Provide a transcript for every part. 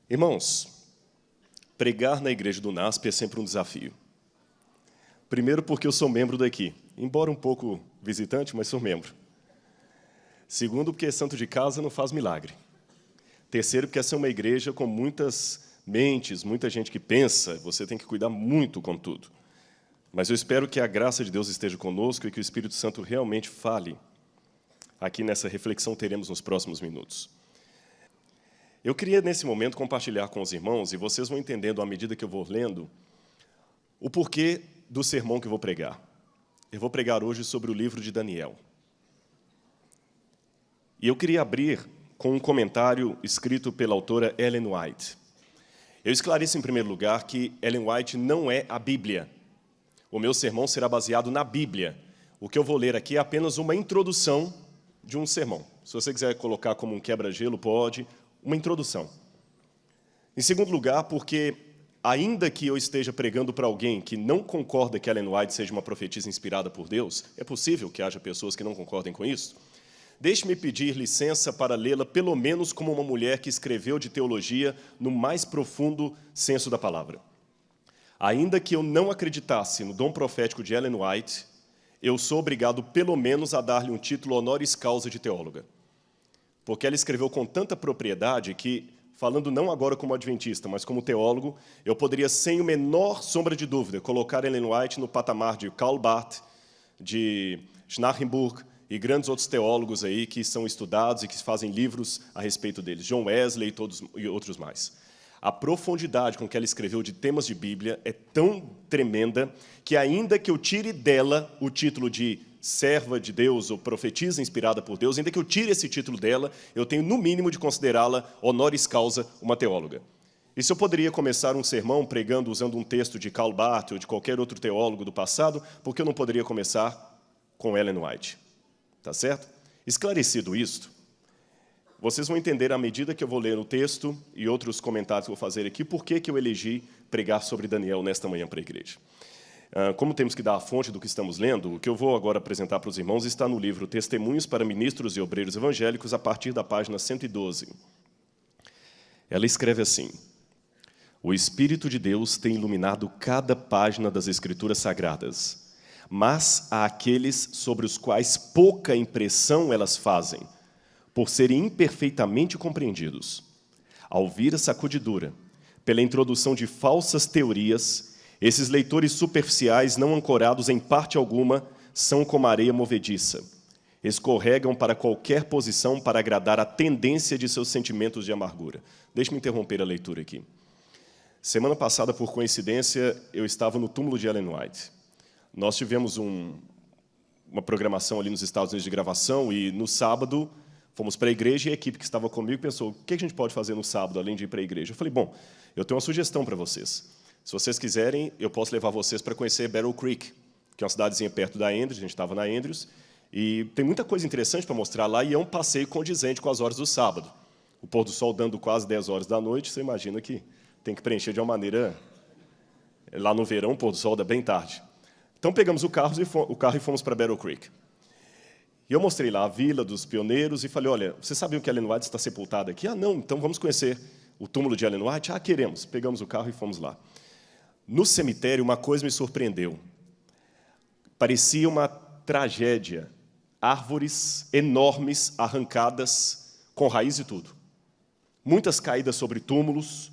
Irmãos, pregar na igreja do NASP é sempre um desafio. Primeiro porque eu sou membro daqui, embora um pouco visitante, mas sou membro. Segundo porque santo de casa não faz milagre. Terceiro porque essa é uma igreja com muitas mentes, muita gente que pensa, você tem que cuidar muito com tudo. Mas eu espero que a graça de Deus esteja conosco e que o Espírito Santo realmente fale aqui nessa reflexão que teremos nos próximos minutos. Eu queria, nesse momento, compartilhar com os irmãos, e vocês vão entendendo, à medida que eu vou lendo, o porquê do sermão que eu vou pregar. Eu vou pregar hoje sobre o livro de Daniel. E eu queria abrir com um comentário escrito pela autora Ellen White. Eu esclareço, em primeiro lugar, que Ellen White não é a Bíblia. O meu sermão será baseado na Bíblia. O que eu vou ler aqui é apenas uma introdução de um sermão. Se você quiser colocar como um quebra-gelo, pode. Uma introdução. Em segundo lugar, porque, ainda que eu esteja pregando para alguém que não concorda que Ellen White seja uma profetisa inspirada por Deus, é possível que haja pessoas que não concordem com isso, deixe-me pedir licença para lê-la pelo menos como uma mulher que escreveu de teologia no mais profundo senso da palavra. Ainda que eu não acreditasse no dom profético de Ellen White, eu sou obrigado pelo menos a dar-lhe um título honoris causa de teóloga. Porque ela escreveu com tanta propriedade que, falando não agora como adventista, mas como teólogo, eu poderia, sem a menor sombra de dúvida, colocar Ellen White no patamar de Karl Barth, de Schnarrenburg e grandes outros teólogos aí que são estudados e que fazem livros a respeito deles, John Wesley e outros mais. A profundidade com que ela escreveu de temas de Bíblia é tão tremenda que, ainda que eu tire dela o título de serva de Deus ou profetisa inspirada por Deus, ainda que eu tire esse título dela, eu tenho, no mínimo, de considerá-la honoris causa uma teóloga. E se eu poderia começar um sermão pregando usando um texto de Karl Barth ou de qualquer outro teólogo do passado, por que eu não poderia começar com Ellen White? Tá certo? Esclarecido isto, vocês vão entender, à medida que eu vou ler o texto e outros comentários que eu vou fazer aqui, por que eu elegi pregar sobre Daniel nesta manhã para a igreja. Como temos que dar a fonte do que estamos lendo, o que eu vou agora apresentar para os irmãos está no livro Testemunhos para Ministros e Obreiros Evangélicos, a partir da página 112. Ela escreve assim: o Espírito de Deus tem iluminado cada página das Escrituras Sagradas, mas há aqueles sobre os quais pouca impressão elas fazem, por serem imperfeitamente compreendidos. Ao ouvir a sacudidura, pela introdução de falsas teorias, esses leitores superficiais, não ancorados em parte alguma, são como areia movediça. Escorregam para qualquer posição para agradar a tendência de seus sentimentos de amargura. Deixe-me interromper a leitura aqui. Semana passada, por coincidência, eu estava no túmulo de Ellen White. Nós tivemos uma programação ali nos Estados Unidos de gravação e, no sábado, fomos para a igreja e a equipe que estava comigo pensou, o que a gente pode fazer no sábado, além de ir para a igreja? Eu falei, bom, eu tenho uma sugestão para vocês. Se vocês quiserem, eu posso levar vocês para conhecer Battle Creek, que é uma cidadezinha perto da Andrews, a gente estava na Andrews, e tem muita coisa interessante para mostrar lá, e é um passeio condizente com as horas do sábado. O pôr do sol dando quase 10 horas da noite, você imagina que tem que preencher de uma maneira... Lá no verão, o pôr do sol dá bem tarde. Então, pegamos o carro e fomos para Battle Creek. E eu mostrei lá a vila dos pioneiros e falei, olha, vocês sabiam que Ellen White está sepultada aqui? Ah, não, então vamos conhecer o túmulo de Ellen White? Ah, queremos. Pegamos o carro e fomos lá. No cemitério, uma coisa me surpreendeu. Parecia uma tragédia. Árvores enormes, arrancadas, com raiz e tudo. Muitas caídas sobre túmulos.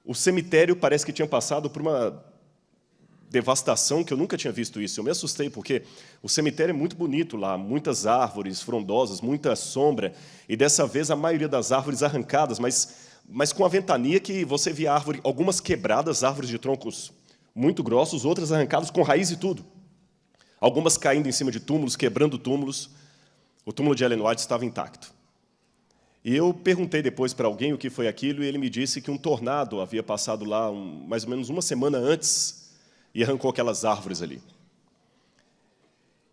O cemitério parece que tinha passado por uma devastação que eu nunca tinha visto isso. Eu me assustei, porque o cemitério é muito bonito lá, muitas árvores frondosas, muita sombra, e dessa vez a maioria das árvores arrancadas, mas com a ventania que você via árvore, algumas quebradas, árvores de troncos muito grossos, outras arrancadas com raiz e tudo. Algumas caindo em cima de túmulos, quebrando túmulos. O túmulo de Ellen White estava intacto. E eu perguntei depois para alguém o que foi aquilo, e ele me disse que um tornado havia passado lá mais ou menos uma semana antes e arrancou aquelas árvores ali.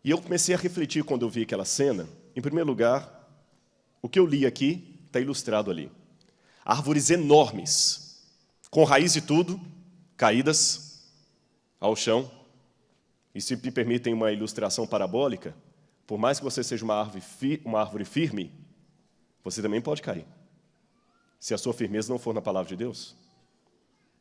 E eu comecei a refletir quando eu vi aquela cena. Em primeiro lugar, o que eu li aqui está ilustrado ali. Árvores enormes, com raiz e tudo, caídas ao chão. E se me permitem uma ilustração parabólica, por mais que você seja uma árvore firme, você também pode cair. se a sua firmeza não for na palavra de Deus?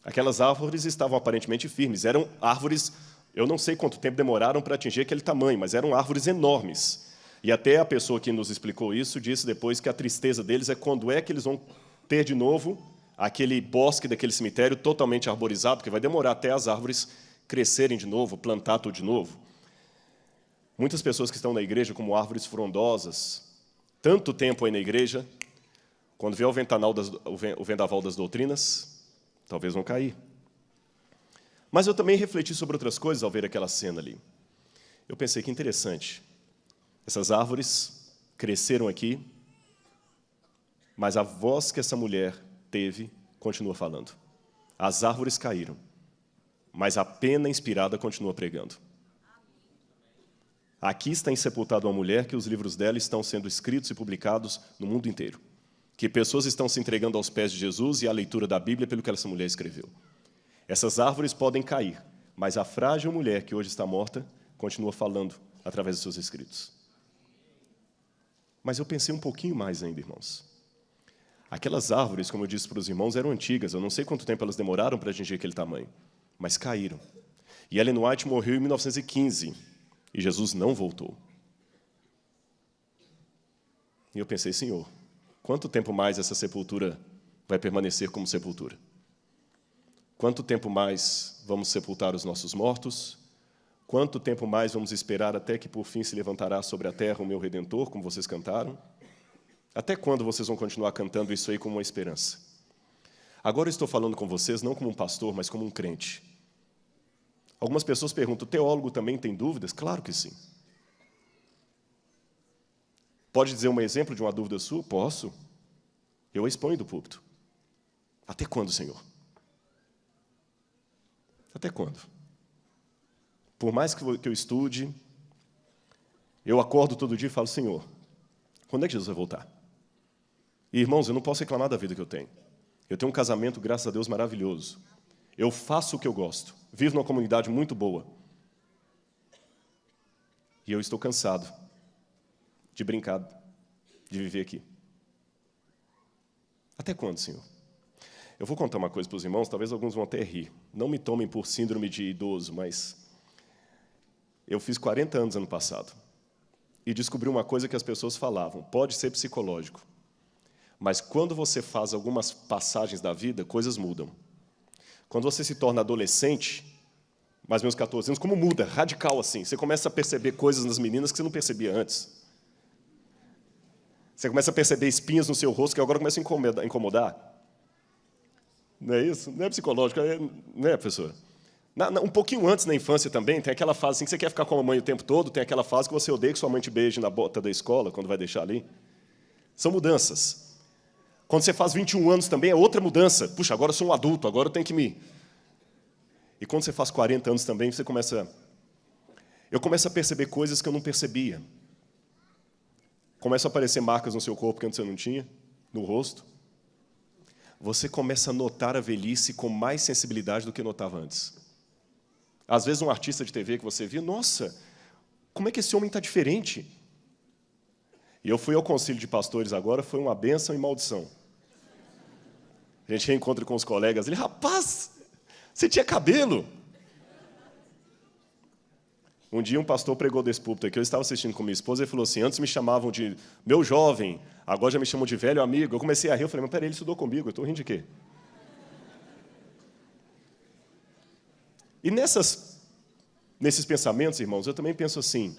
Aquelas árvores estavam aparentemente firmes. Eram árvores, eu não sei quanto tempo demoraram para atingir aquele tamanho, mas eram árvores enormes. E até a pessoa que nos explicou isso disse depois que a tristeza deles é quando é que eles vão ter de novo aquele bosque daquele cemitério totalmente arborizado, porque vai demorar até as árvores crescerem de novo, plantar tudo de novo. Muitas pessoas que estão na igreja como árvores frondosas, tanto tempo aí na igreja, quando vier o vendaval das doutrinas, talvez vão cair. Mas eu também refleti sobre outras coisas ao ver aquela cena ali. Eu pensei que interessante. Essas árvores cresceram aqui, mas a voz que essa mulher teve continua falando. As árvores caíram, mas a pena inspirada continua pregando. Aqui está sepultada uma mulher que os livros dela estão sendo escritos e publicados no mundo inteiro. Que pessoas estão se entregando aos pés de Jesus e à leitura da Bíblia pelo que essa mulher escreveu. Essas árvores podem cair, mas a frágil mulher que hoje está morta continua falando através dos seus escritos. Mas eu pensei um pouquinho mais ainda, irmãos. Aquelas árvores, como eu disse para os irmãos, eram antigas. Eu não sei quanto tempo elas demoraram para atingir aquele tamanho, mas caíram. E Ellen White morreu em 1915, e Jesus não voltou. E eu pensei, Senhor, quanto tempo mais essa sepultura vai permanecer como sepultura? Quanto tempo mais vamos sepultar os nossos mortos? Quanto tempo mais vamos esperar até que, por fim, se levantará sobre a terra o meu Redentor, como vocês cantaram? Até quando vocês vão continuar cantando isso aí como uma esperança? Agora eu estou falando com vocês não como um pastor, mas como um crente. Algumas pessoas perguntam, o teólogo também tem dúvidas? Claro que sim. Pode dizer um exemplo de uma dúvida sua? Posso. Eu a exponho do púlpito. Até quando, Senhor? Até quando? Por mais que eu estude, eu acordo todo dia e falo, Senhor, quando é que Jesus vai voltar? E, irmãos, eu não posso reclamar da vida que eu tenho. Eu tenho um casamento, graças a Deus, maravilhoso. Eu faço o que eu gosto. Vivo numa comunidade muito boa. E eu estou cansado de brincar, de viver aqui. Até quando, Senhor? Eu vou contar uma coisa para os irmãos, talvez alguns vão até rir. Não me tomem por síndrome de idoso, mas eu fiz 40 anos ano passado. E descobri uma coisa que as pessoas falavam. Pode ser psicológico. Mas quando você faz algumas passagens da vida, coisas mudam. Quando você se torna adolescente, mais ou menos 14 anos, como muda? Radical assim. Você começa a perceber coisas nas meninas que você não percebia antes. Você começa a perceber espinhas no seu rosto que agora começam a incomodar. Não é isso? Não é psicológico, não é, professora? Um pouquinho antes, na infância também, tem aquela fase assim que você quer ficar com a mamãe o tempo todo, tem aquela fase que você odeia que sua mãe te beije na bota da escola, quando vai deixar ali. São mudanças. Quando você faz 21 anos também, é outra mudança. Puxa, agora eu sou um adulto, agora eu tenho que me... E quando você faz 40 anos também, você começa... Eu começo a perceber coisas que eu não percebia. Começam a aparecer marcas no seu corpo que antes você não tinha, no rosto. Você começa a notar a velhice com mais sensibilidade do que notava antes. Às vezes, um artista de TV que você via, nossa, como é que esse homem está diferente? E eu fui ao concílio de pastores agora, foi uma bênção e maldição. A gente reencontra com os colegas, ele, rapaz, você tinha cabelo? Um dia um pastor pregou desse púlpito aqui, eu estava assistindo com minha esposa, e falou assim, antes me chamavam de meu jovem, agora já me chamam de velho amigo. Eu comecei a rir, eu falei, mas peraí, ele estudou comigo, eu estou rindo de quê? E nesses pensamentos, irmãos, eu também penso assim,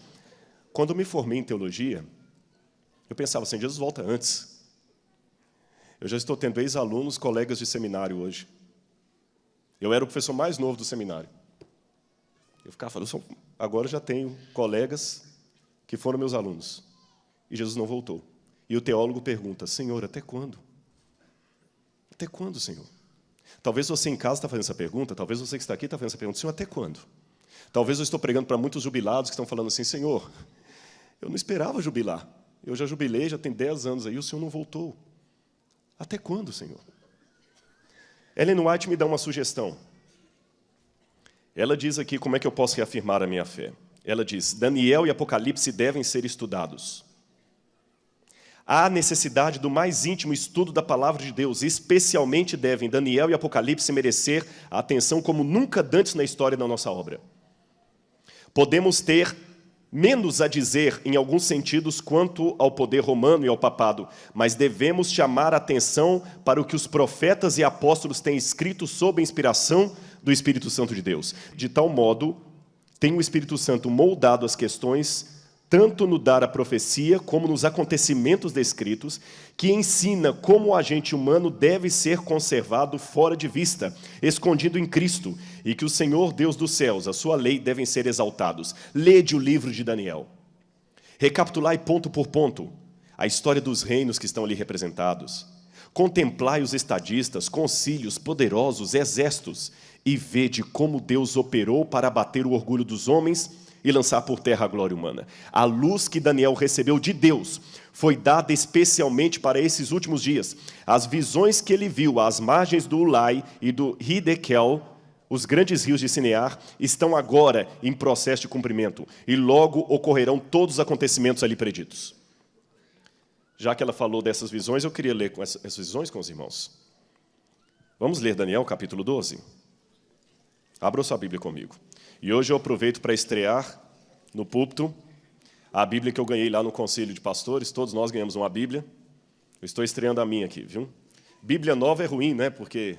quando eu me formei em teologia, eu pensava assim, Jesus volta antes. Eu já estou tendo ex-alunos, colegas de seminário hoje. Eu era o professor mais novo do seminário. Eu ficava falando, agora já tenho colegas que foram meus alunos. E Jesus não voltou. E o teólogo pergunta, Senhor, até quando? Até quando, Senhor? Talvez você em casa está fazendo essa pergunta, talvez você que está aqui está fazendo essa pergunta, Senhor, até quando? Talvez eu estou pregando para muitos jubilados que estão falando assim, Senhor, eu não esperava jubilar. Eu já jubilei, já tem 10 anos aí, o Senhor não voltou. Até quando, Senhor? Ellen White me dá uma sugestão. Ela diz aqui como é que eu posso reafirmar a minha fé. Ela diz, Daniel e Apocalipse devem ser estudados. Há necessidade do mais íntimo estudo da palavra de Deus, especialmente devem Daniel e Apocalipse merecer a atenção como nunca antes na história da nossa obra. Podemos ter menos a dizer em alguns sentidos quanto ao poder romano e ao papado, mas devemos chamar a atenção para o que os profetas e apóstolos têm escrito sob a inspiração do Espírito Santo de Deus. De tal modo, tem o Espírito Santo moldado as questões, tanto no dar a profecia, como nos acontecimentos descritos, que ensina como o agente humano deve ser conservado fora de vista, escondido em Cristo, e que o Senhor Deus dos céus, a sua lei, devem ser exaltados. Lede o livro de Daniel. Recapitulai ponto por ponto a história dos reinos que estão ali representados. Contemplai os estadistas, concílios, poderosos, exércitos, e vede como Deus operou para abater o orgulho dos homens e lançar por terra a glória humana. A luz que Daniel recebeu de Deus foi dada especialmente para esses últimos dias. As visões que ele viu às margens do Ulai e do Hidekel, os grandes rios de Sinear, estão agora em processo de cumprimento, e logo ocorrerão todos os acontecimentos ali preditos. Já que ela falou dessas visões, eu queria ler essas visões com os irmãos. Vamos ler Daniel, capítulo 12? Abra sua Bíblia comigo. E hoje eu aproveito para estrear no púlpito a Bíblia que eu ganhei lá no Conselho de Pastores. Todos nós ganhamos uma Bíblia. Eu estou estreando a minha aqui, viu? Bíblia nova é ruim, né? Porque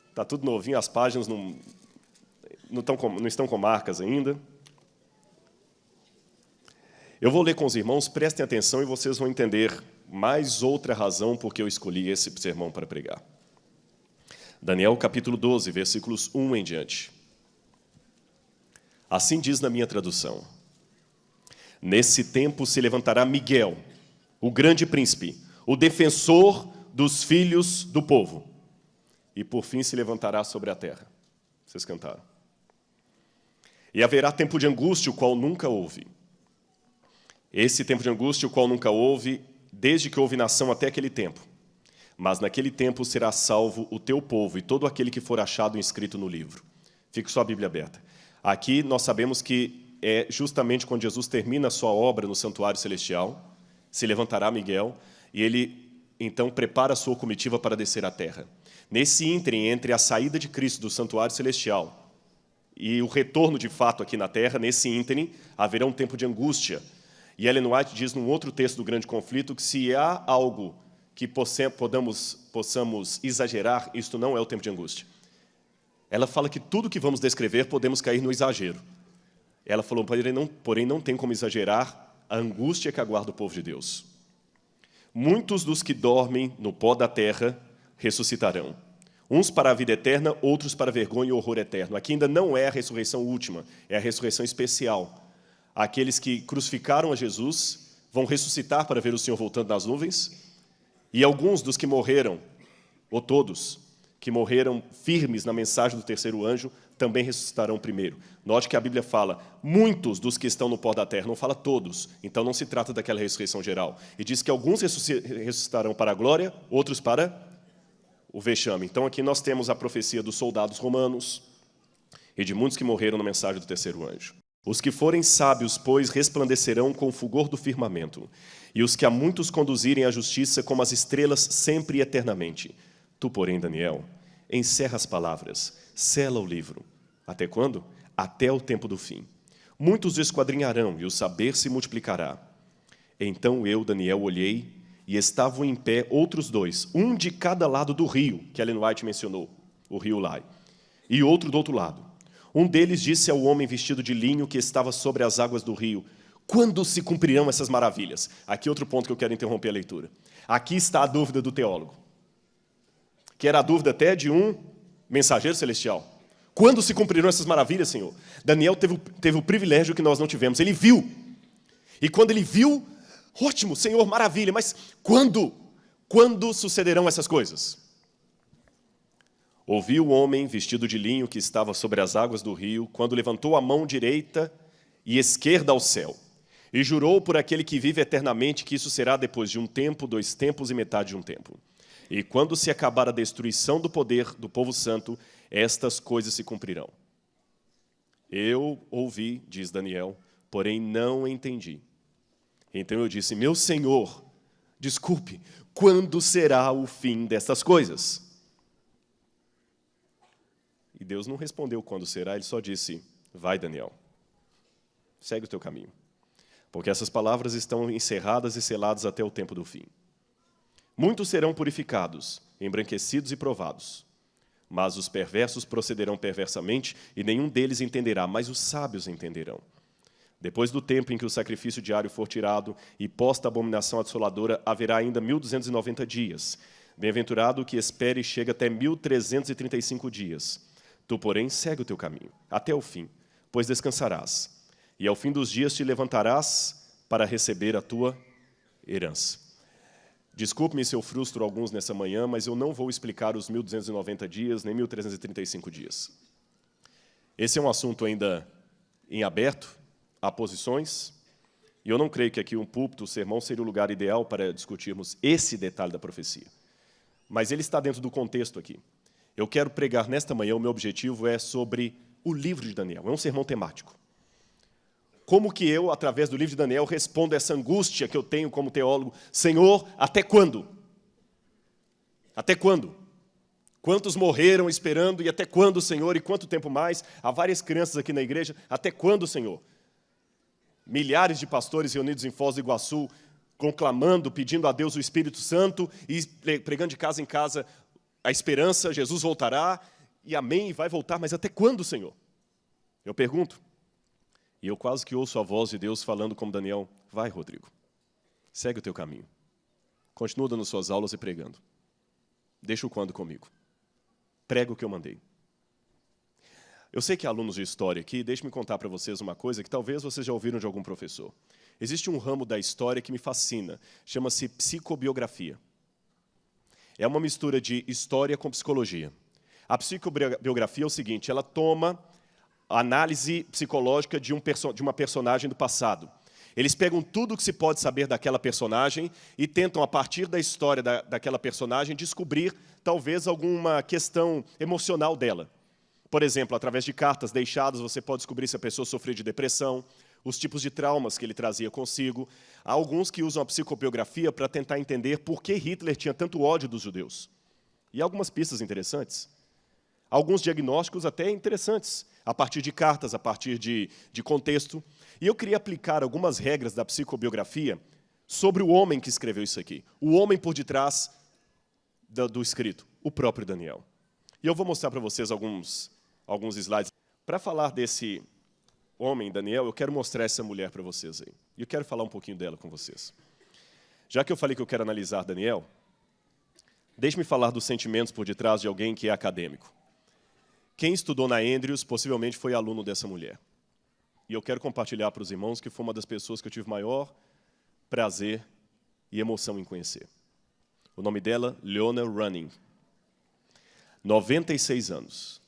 está tudo novinho, as páginas não estão com marcas ainda. Eu vou ler com os irmãos, prestem atenção e vocês vão entender mais outra razão por que eu escolhi esse sermão para pregar. Daniel, capítulo 12, versículos 1 em diante. Assim diz na minha tradução: nesse tempo se levantará Miguel, o grande príncipe, o defensor dos filhos do povo, e por fim se levantará sobre a terra. Vocês cantaram. E haverá tempo de angústia, o qual nunca houve. Esse tempo de angústia, o qual nunca houve, desde que houve nação até aquele tempo. Mas naquele tempo será salvo o teu povo e todo aquele que for achado inscrito no livro. Fique sua Bíblia aberta. Aqui nós sabemos que é justamente quando Jesus termina a sua obra no santuário celestial, se levantará Miguel, e ele então prepara a sua comitiva para descer à terra. Nesse ínterim, entre a saída de Cristo do santuário celestial e o retorno de fato aqui na terra, nesse ínterim, haverá um tempo de angústia. E Ellen White diz num outro texto do Grande Conflito que se há algo que possamos exagerar, isto não é o tempo de angústia. Ela fala que tudo que vamos descrever podemos cair no exagero. Ela falou, porém não tem como exagerar a angústia que aguarda o povo de Deus. Muitos dos que dormem no pó da terra ressuscitarão. Uns para a vida eterna, outros para vergonha e horror eterno. Aqui ainda não é a ressurreição última, é a ressurreição especial. Aqueles que crucificaram a Jesus vão ressuscitar para ver o Senhor voltando nas nuvens, e alguns dos que morreram, ou todos, que morreram firmes na mensagem do terceiro anjo, também ressuscitarão primeiro. Note que a Bíblia fala, muitos dos que estão no pó da terra, não fala todos, então não se trata daquela ressurreição geral. E diz que alguns ressuscitarão para a glória, outros para o vexame. Então aqui nós temos a profecia dos soldados romanos e de muitos que morreram na mensagem do terceiro anjo. Os que forem sábios, pois, resplandecerão com o fulgor do firmamento, e os que a muitos conduzirem à justiça como as estrelas sempre e eternamente. Tu, porém, Daniel, encerra as palavras, sela o livro. Até quando? Até o tempo do fim. Muitos o esquadrinharão, e o saber se multiplicará. Então eu, Daniel, olhei, e estavam em pé outros dois, um de cada lado do rio, que Ellen White mencionou, o rio Ulai, e outro do outro lado. Um deles disse ao homem vestido de linho que estava sobre as águas do rio, quando se cumprirão essas maravilhas? Aqui outro ponto que eu quero interromper a leitura. Aqui está a dúvida do teólogo, que era a dúvida até de um mensageiro celestial. Quando se cumprirão essas maravilhas, Senhor? Daniel teve o privilégio que nós não tivemos. Ele viu. E quando ele viu, ótimo, Senhor, maravilha. Mas quando? Quando sucederão essas coisas? Ouvi o homem vestido de linho que estava sobre as águas do rio, quando levantou a mão direita e esquerda ao céu, e jurou por aquele que vive eternamente que isso será depois de um tempo, 2 tempos e metade de um tempo. E quando se acabar a destruição do poder do povo santo, estas coisas se cumprirão. Eu ouvi, diz Daniel, porém não entendi. Então eu disse, meu Senhor, Desculpe, quando será o fim dessas coisas? E Deus não respondeu quando será, ele só disse, vai, Daniel, segue o teu caminho, porque essas palavras estão encerradas e seladas até o tempo do fim. Muitos serão purificados, embranquecidos e provados, mas os perversos procederão perversamente e nenhum deles entenderá, mas os sábios entenderão. Depois do tempo em que o sacrifício diário for tirado e posta a abominação assoladora, haverá ainda 1.290 dias. Bem-aventurado o que espere e chega até 1.335 dias. Tu, porém, segue o teu caminho, até o fim, pois descansarás. E ao fim dos dias te levantarás para receber a tua herança. Desculpe-me se eu frustro alguns nessa manhã, mas eu não vou explicar os 1.290 dias, nem 1.335 dias. Esse é um assunto ainda em aberto, há posições, e eu não creio que aqui um púlpito, o sermão, seria o lugar ideal para discutirmos esse detalhe da profecia. Mas ele está dentro do contexto aqui. Eu quero pregar nesta manhã, o meu objetivo é sobre o livro de Daniel, é um sermão temático. Como que eu, através do livro de Daniel, respondo essa angústia que eu tenho como teólogo? Senhor, até quando? Até quando? Quantos morreram esperando, e até quando, Senhor? E quanto tempo mais? Há várias crianças aqui na igreja, até quando, Senhor? Milhares de pastores reunidos em Foz do Iguaçu, conclamando, pedindo a Deus o Espírito Santo, e pregando de casa em casa a esperança, Jesus voltará, e amém, e vai voltar, mas até quando, Senhor? Eu pergunto. E eu quase que ouço a voz de Deus falando como Daniel, vai, Rodrigo, segue o teu caminho. Continua dando suas aulas e pregando. Deixa o quando comigo. Prega o que eu mandei. Eu sei que há alunos de história aqui, deixe-me contar para vocês uma coisa que talvez vocês já ouviram de algum professor. Existe um ramo da história que me fascina, chama-se psicobiografia. É uma mistura de história com psicologia. A psicobiografia é o seguinte, ela toma a análise psicológica de uma personagem do passado. Eles pegam tudo o que se pode saber daquela personagem e tentam, a partir da história daquela personagem, descobrir, talvez, alguma questão emocional dela. Por exemplo, através de cartas deixadas, você pode descobrir se a pessoa sofreu de depressão, os tipos de traumas que ele trazia consigo. Há alguns que usam a psicobiografia para tentar entender por que Hitler tinha tanto ódio dos judeus. E há algumas pistas interessantes. Alguns diagnósticos até interessantes, a partir de cartas, a partir de contexto. E eu queria aplicar algumas regras da psicobiografia sobre o homem que escreveu isso aqui. O homem por detrás do escrito, o próprio Daniel. E eu vou mostrar para vocês alguns slides. Para falar desse homem, Daniel, eu quero mostrar essa mulher para vocês aí. E eu quero falar um pouquinho dela com vocês. Já que eu falei que eu quero analisar Daniel, deixe-me falar dos sentimentos por detrás de alguém que é acadêmico. Quem estudou na Andrews possivelmente foi aluno dessa mulher. E eu quero compartilhar para os irmãos que foi uma das pessoas que eu tive maior prazer e emoção em conhecer. O nome dela, Leona Running. 96 anos.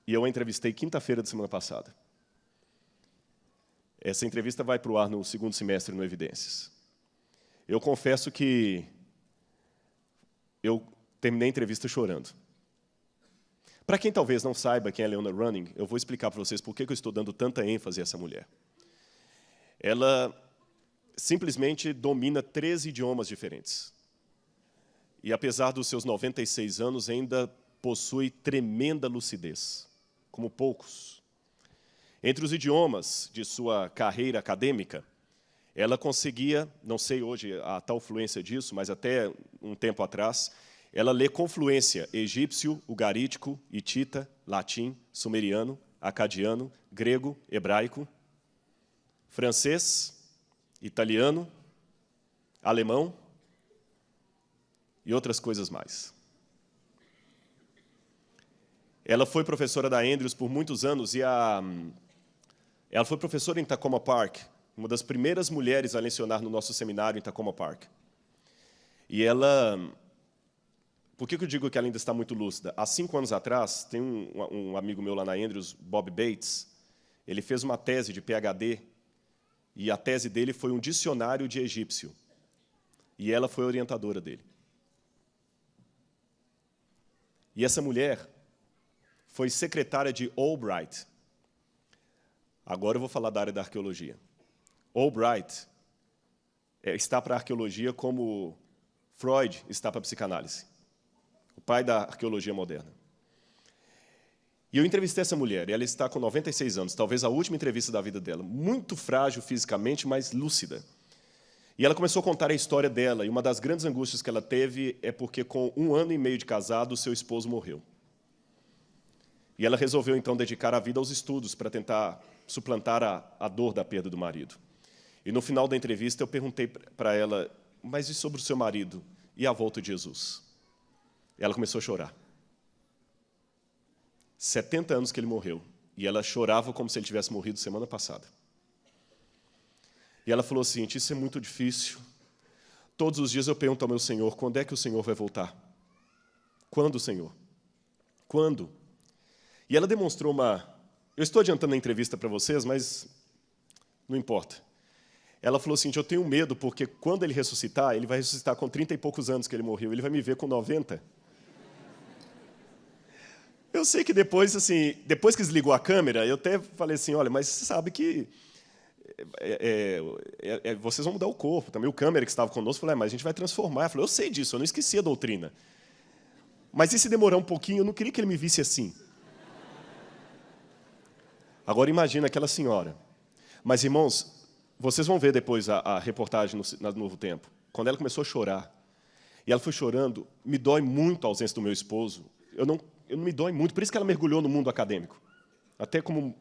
E eu a entrevistei quinta-feira da semana passada. Essa entrevista vai para o ar no segundo semestre no Evidências. Eu confesso que eu terminei a entrevista chorando. Para quem talvez não saiba quem é Leona Running, eu vou explicar para vocês por que eu estou dando tanta ênfase a essa mulher. Ela simplesmente domina 13 idiomas diferentes. E, apesar dos seus 96 anos, ainda possui tremenda lucidez, como poucos. Entre os idiomas de sua carreira acadêmica, ela conseguia, não sei hoje a tal fluência disso, mas até um tempo atrás, ela lê com fluência egípcio, ugarítico, hitita, latim, sumeriano, acadiano, grego, hebraico, francês, italiano, alemão e outras coisas mais. Ela foi professora da Andrews por muitos anos e ela foi professora em Takoma Park, uma das primeiras mulheres a lecionar no nosso seminário em Takoma Park. E ela... Por que eu digo que ela ainda está muito lúcida? Há 5 anos atrás, tem um amigo meu lá na Andrews, Bob Bates, ele fez uma tese de PhD, e a tese dele foi um dicionário de egípcio. E ela foi a orientadora dele. E essa mulher foi secretária de Albright. Agora eu vou falar da área da arqueologia. Albright está para a arqueologia como Freud está para a psicanálise, o pai da arqueologia moderna. E eu entrevistei essa mulher, e ela está com 96 anos, talvez a última entrevista da vida dela, muito frágil fisicamente, mas lúcida. E ela começou a contar a história dela, e uma das grandes angústias que ela teve é porque, com 1 ano e meio de casado, seu esposo morreu. E ela resolveu, então, dedicar a vida aos estudos para tentar suplantar a dor da perda do marido. E, no final da entrevista, eu perguntei para ela, mas e sobre o seu marido? E a volta de Jesus? E ela começou a chorar. 70 anos que ele morreu. E ela chorava como se ele tivesse morrido semana passada. E ela falou assim, isso é muito difícil. Todos os dias eu pergunto ao meu Senhor, quando é que o Senhor vai voltar? Quando, Senhor? Quando? E ela demonstrou uma... Eu estou adiantando a entrevista para vocês, mas não importa. Ela falou assim, eu tenho medo, porque quando ele ressuscitar, ele vai ressuscitar com 30 e poucos anos que ele morreu, ele vai me ver com 90. Eu sei que depois, assim, depois que desligou a câmera, eu até falei assim, olha, mas você sabe que vocês vão mudar o corpo. Também o câmera que estava conosco falou, mas a gente vai transformar. Ela falou, eu sei disso, eu não esqueci a doutrina. Mas e se demorar um pouquinho, eu não queria que ele me visse assim. Agora imagina aquela senhora. Mas, irmãos, vocês vão ver depois a reportagem no Novo Tempo. Quando ela começou a chorar, e ela foi chorando, me dói muito a ausência do meu esposo. Eu não me dói muito, por isso que ela mergulhou no mundo acadêmico. Até como...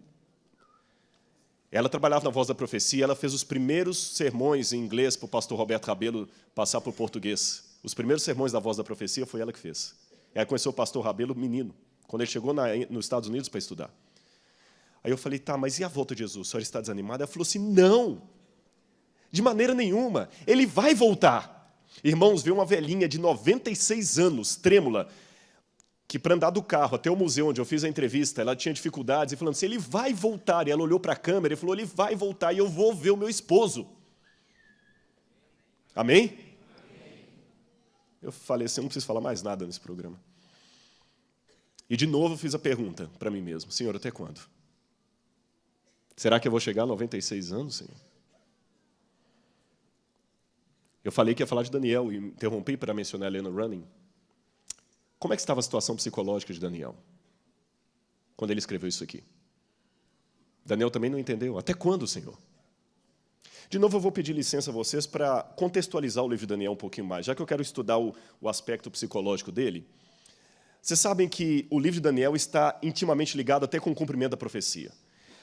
Ela trabalhava na Voz da Profecia, ela fez os primeiros sermões em inglês para o pastor Roberto Rabelo passar para o português. Os primeiros sermões da Voz da Profecia foi ela que fez. Ela conheceu o pastor Rabelo menino, quando ele chegou nos Estados Unidos para estudar. Aí eu falei, tá, mas e a volta de Jesus? A senhora está desanimada? Ela falou assim, não, de maneira nenhuma, ele vai voltar. Irmãos, veio uma velhinha de 96 anos, trêmula, que para andar do carro até o museu onde eu fiz a entrevista, ela tinha dificuldades, e falando assim, ele vai voltar. E ela olhou para a câmera e falou, ele vai voltar e eu vou ver o meu esposo. Amém? Amém. Eu falei assim, eu não preciso falar mais nada nesse programa. E de novo eu fiz a pergunta para mim mesmo, Senhor, até quando? Será que eu vou chegar a 96 anos, Senhor? Eu falei que ia falar de Daniel e interrompi para mencionar a Helena Running. Como é que estava a situação psicológica de Daniel quando ele escreveu isso aqui? Daniel também não entendeu. Até quando, Senhor? De novo, eu vou pedir licença a vocês para contextualizar o livro de Daniel um pouquinho mais, já que eu quero estudar o aspecto psicológico dele. Vocês sabem que o livro de Daniel está intimamente ligado até com o cumprimento da profecia.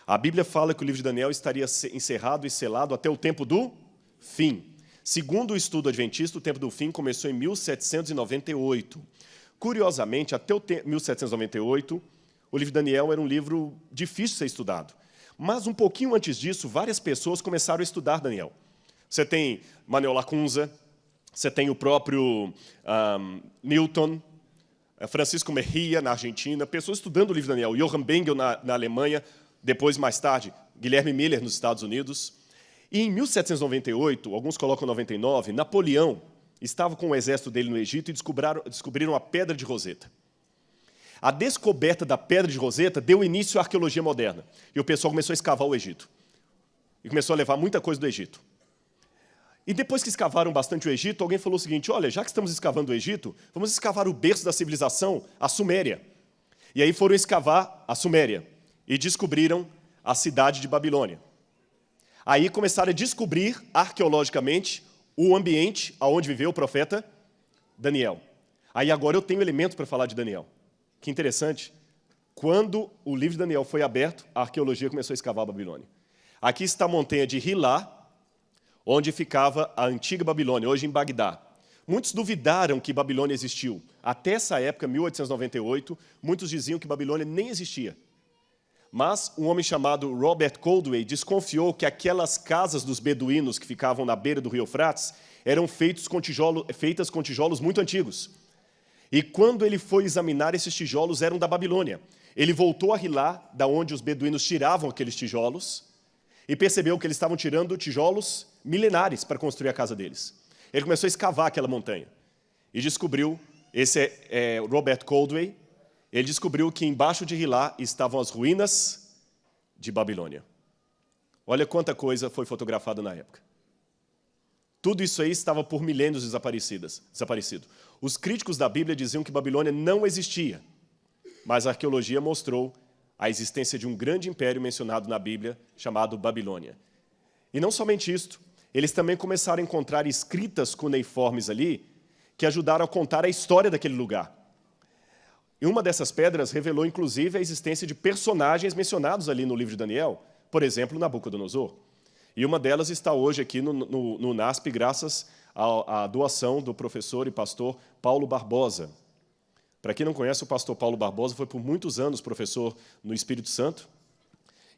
A Bíblia fala que o livro de Daniel estaria encerrado e selado até o tempo do fim. Segundo o estudo adventista, o tempo do fim começou em 1798. Curiosamente, até 1798, o livro de Daniel era um livro difícil de ser estudado. Mas, um pouquinho antes disso, várias pessoas começaram a estudar Daniel. Você tem Manuel Lacunza, você tem o próprio Newton, Francisco Mejia, na Argentina, pessoas estudando o livro de Daniel, Johann Bengel, na Alemanha, depois, mais tarde, Guilherme Miller, nos Estados Unidos. E, em 1798, alguns colocam 99, Napoleão estava com o exército dele no Egito e descobriram a Pedra de Roseta. A descoberta da Pedra de Roseta deu início à arqueologia moderna. E o pessoal começou a escavar o Egito. E começou a levar muita coisa do Egito. E depois que escavaram bastante o Egito, alguém falou o seguinte, olha, já que estamos escavando o Egito, vamos escavar o berço da civilização, a Suméria. E aí foram escavar a Suméria e descobriram a cidade de Babilônia. Aí começaram a descobrir, arqueologicamente, o ambiente onde viveu o profeta Daniel. Aí agora eu tenho elementos para falar de Daniel. Que interessante. Quando o livro de Daniel foi aberto, a arqueologia começou a escavar a Babilônia. Aqui está a montanha de Hilá, onde ficava a antiga Babilônia, hoje em Bagdá. Muitos duvidaram que Babilônia existiu. Até essa época, 1898, muitos diziam que Babilônia nem existia. Mas um homem chamado Robert Coldway desconfiou que aquelas casas dos beduínos que ficavam na beira do rio Eufrates eram feitas com tijolos muito antigos. E quando ele foi examinar, esses tijolos eram da Babilônia. Ele voltou a Hilá, da onde os beduínos tiravam aqueles tijolos, e percebeu que eles estavam tirando tijolos milenares para construir a casa deles. Ele começou a escavar aquela montanha e descobriu, esse é Robert Coldway, ele descobriu que embaixo de Hilá estavam as ruínas de Babilônia. Olha quanta coisa foi fotografada na época. Tudo isso aí estava por milênios desaparecido. Os críticos da Bíblia diziam que Babilônia não existia, mas a arqueologia mostrou a existência de um grande império mencionado na Bíblia, chamado Babilônia. E não somente isto, eles também começaram a encontrar escritas cuneiformes ali, que ajudaram a contar a história daquele lugar. E uma dessas pedras revelou, inclusive, a existência de personagens mencionados ali no livro de Daniel, por exemplo, Nabucodonosor. E uma delas está hoje aqui no NASP, graças à doação do professor e pastor Paulo Barbosa. Para quem não conhece, o pastor Paulo Barbosa foi por muitos anos professor no Espírito Santo,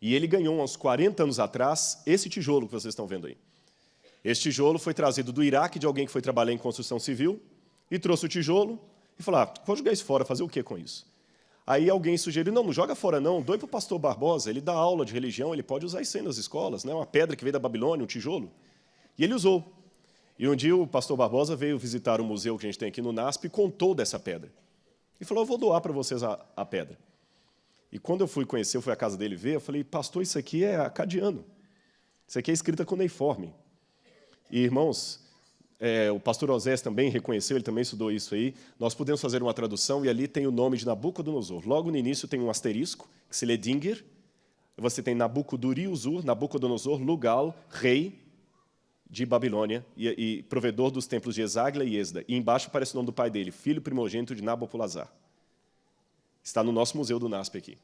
e ele ganhou, uns 40 anos atrás, esse tijolo que vocês estão vendo aí. Esse tijolo foi trazido do Iraque, de alguém que foi trabalhar em construção civil, e trouxe o tijolo e falou, vou jogar isso fora, fazer o quê com isso? Aí alguém sugeriu, não joga fora não, doe para o pastor Barbosa, ele dá aula de religião, ele pode usar isso aí nas escolas, né? Uma pedra que veio da Babilônia, um tijolo. E ele usou. E um dia o pastor Barbosa veio visitar o museu que a gente tem aqui no NASP e contou dessa pedra. E falou, eu vou doar para vocês a pedra. E quando eu fui conhecer, eu fui à casa dele ver, eu falei, pastor, isso aqui é acadiano. Isso aqui é escrita cuneiforme. E, irmãos, o pastor Osés também reconheceu, ele também estudou isso aí. Nós podemos fazer uma tradução e ali tem o nome de Nabucodonosor. Logo no início tem um asterisco, que se lê Dinger. Você tem Nabucoduri-Uzur, Nabucodonosor, Lugal, rei de Babilônia e provedor dos templos de Esagla e Esda. E embaixo aparece o nome do pai dele, filho primogênito de Nabopolassar. Está no nosso museu do NASP aqui.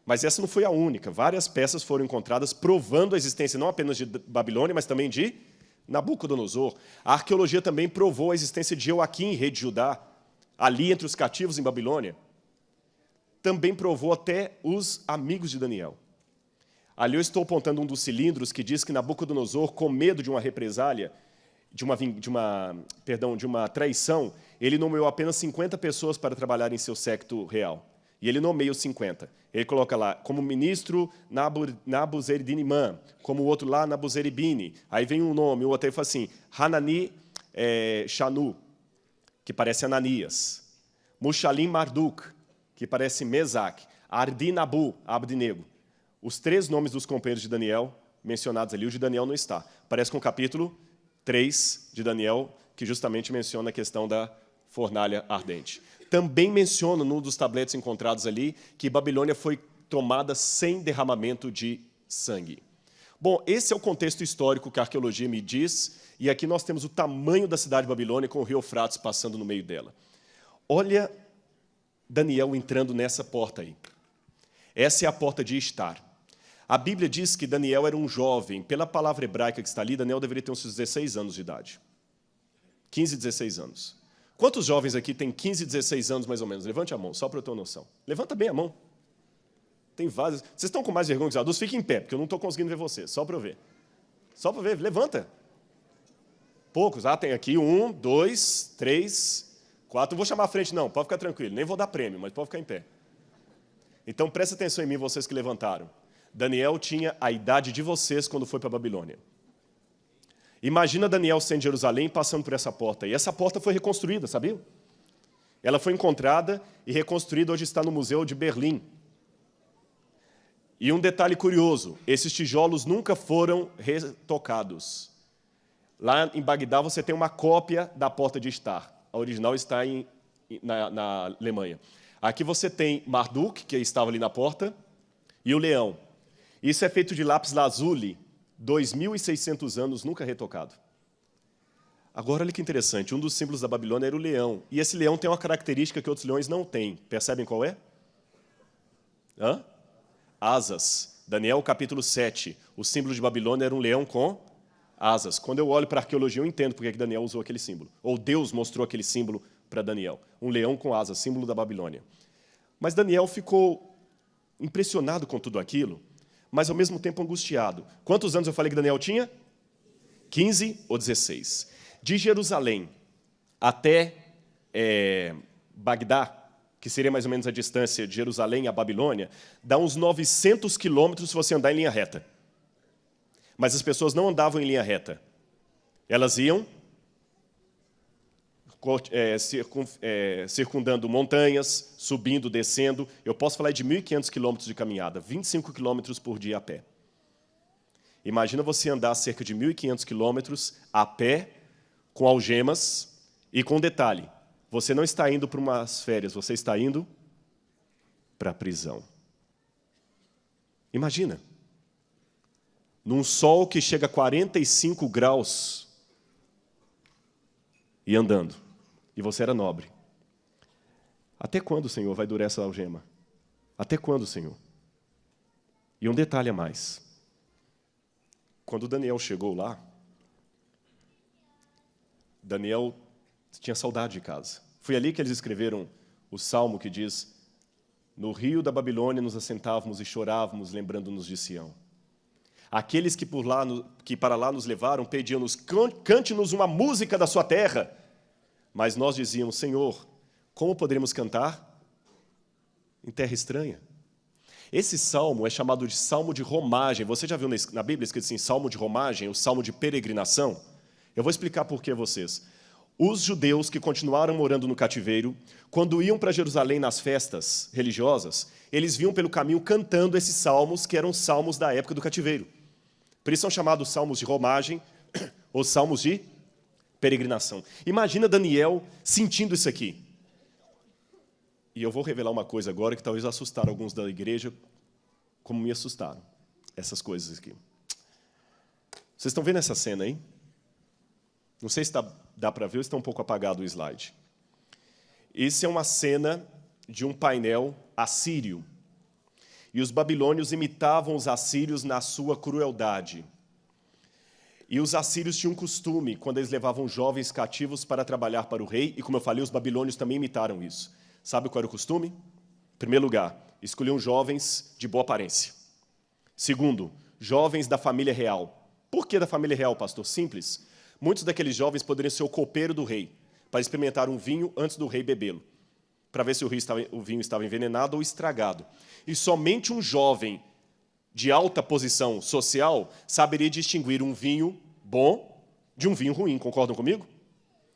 Mas essa não foi a única. Várias peças foram encontradas provando a existência não apenas de Babilônia, mas também de Nabucodonosor. A arqueologia também provou a existência de Joaquim, rei de Judá, ali entre os cativos em Babilônia. Também provou até os amigos de Daniel. Ali eu estou apontando um dos cilindros que diz que Nabucodonosor, com medo de uma represália, de uma traição, ele nomeou apenas 50 pessoas para trabalhar em seu séquito real. E ele nomeia os 50. Ele coloca lá, como ministro Nabuzeridinimã, como o outro lá, Nabuzeribine. Aí vem um nome, o outro aí fala assim, Hanani Shanu, que parece Ananias. Mushalim Marduk, que parece Mesaque. Ardinabu, Abdinego. Os 3 nomes dos companheiros de Daniel mencionados ali, o de Daniel não está. Parece com o capítulo 3 de Daniel, que justamente menciona a questão da fornalha ardente. Também menciona, num dos tabletes encontrados ali, que Babilônia foi tomada sem derramamento de sangue. Bom, esse é o contexto histórico que a arqueologia me diz, e aqui nós temos o tamanho da cidade de Babilônia, com o rio Eufrates passando no meio dela. Olha Daniel entrando nessa porta aí. Essa é a porta de Estar. A Bíblia diz que Daniel era um jovem. Pela palavra hebraica que está ali, Daniel deveria ter uns 16 anos de idade. 15, 16 anos. Quantos jovens aqui têm 15, 16 anos, mais ou menos? Levante a mão, só para eu ter uma noção. Levanta bem a mão. Tem vários. Vocês estão com mais vergonha que os adultos? Fiquem em pé, porque eu não estou conseguindo ver vocês. Só para eu ver. Só para ver. Levanta. Poucos. Tem aqui 1, 2, 3, 4. Não vou chamar à frente, não. Pode ficar tranquilo. Nem vou dar prêmio, mas pode ficar em pé. Então, presta atenção em mim, vocês que levantaram. Daniel tinha a idade de vocês quando foi para a Babilônia. Imagina Daniel sendo em Jerusalém, passando por essa porta. E essa porta foi reconstruída, sabia? Ela foi encontrada e reconstruída, hoje está no Museu de Berlim. E um detalhe curioso, esses tijolos nunca foram retocados. Lá em Bagdá você tem uma cópia da porta de Estar. A original está na Alemanha. Aqui você tem Marduk, que estava ali na porta, e o leão. Isso é feito de lápis lazuli, 2.600 anos, nunca retocado. Agora, olha que interessante, um dos símbolos da Babilônia era o leão. E esse leão tem uma característica que outros leões não têm. Percebem qual é? Asas. Daniel, capítulo 7. O símbolo de Babilônia era um leão com asas. Quando eu olho para a arqueologia, eu entendo porque que Daniel usou aquele símbolo. Ou Deus mostrou aquele símbolo para Daniel. Um leão com asas, símbolo da Babilônia. Mas Daniel ficou impressionado com tudo aquilo, mas ao mesmo tempo angustiado. Quantos anos eu falei que Daniel tinha? 15 ou 16. De Jerusalém até Bagdá, que seria mais ou menos a distância de Jerusalém à Babilônia, dá uns 900 quilômetros se você andar em linha reta. Mas as pessoas não andavam em linha reta. Elas iam circundando montanhas, subindo, descendo. Eu posso falar de 1.500 quilômetros de caminhada, 25 quilômetros por dia a pé. Imagina você andar cerca de 1.500 quilômetros a pé, com algemas e com detalhe. Você não está indo para umas férias, você está indo para a prisão. Imagina. Num sol que chega a 45 graus e andando. E você era nobre. Até quando, Senhor, vai durar essa algema? Até quando, Senhor? E um detalhe a mais. Quando Daniel chegou lá, Daniel tinha saudade de casa. Foi ali que eles escreveram o salmo que diz: no rio da Babilônia nos assentávamos e chorávamos, lembrando-nos de Sião. Aqueles que para lá nos levaram pediam-nos: cante-nos uma música da sua terra. Mas nós dizíamos: Senhor, como poderemos cantar em terra estranha? Esse salmo é chamado de salmo de romagem. Você já viu na Bíblia escrito assim, salmo de romagem, o salmo de peregrinação? Eu vou explicar por que a vocês. Os judeus que continuaram morando no cativeiro, quando iam para Jerusalém nas festas religiosas, eles vinham pelo caminho cantando esses salmos, que eram salmos da época do cativeiro. Por isso são chamados salmos de romagem ou salmos de peregrinação. Imagina Daniel sentindo isso aqui. E eu vou revelar uma coisa agora que talvez assustar alguns da igreja, como me assustaram, essas coisas aqui. Vocês estão vendo essa cena aí? Não sei se dá para ver ou está um pouco apagado o slide. Isso é uma cena de um painel assírio. E os babilônios imitavam os assírios na sua crueldade. E os assírios tinham um costume, quando eles levavam jovens cativos para trabalhar para o rei, e como eu falei, os babilônios também imitaram isso. Sabe qual era o costume? Em primeiro lugar, escolhiam jovens de boa aparência. Segundo, jovens da família real. Por que da família real, pastor? Simples. Muitos daqueles jovens poderiam ser o copeiro do rei, para experimentar um vinho antes do rei bebê-lo, para ver se o vinho estava envenenado ou estragado. E somente um jovem de alta posição social saberia distinguir um vinho bom de um vinho ruim. Concordam comigo?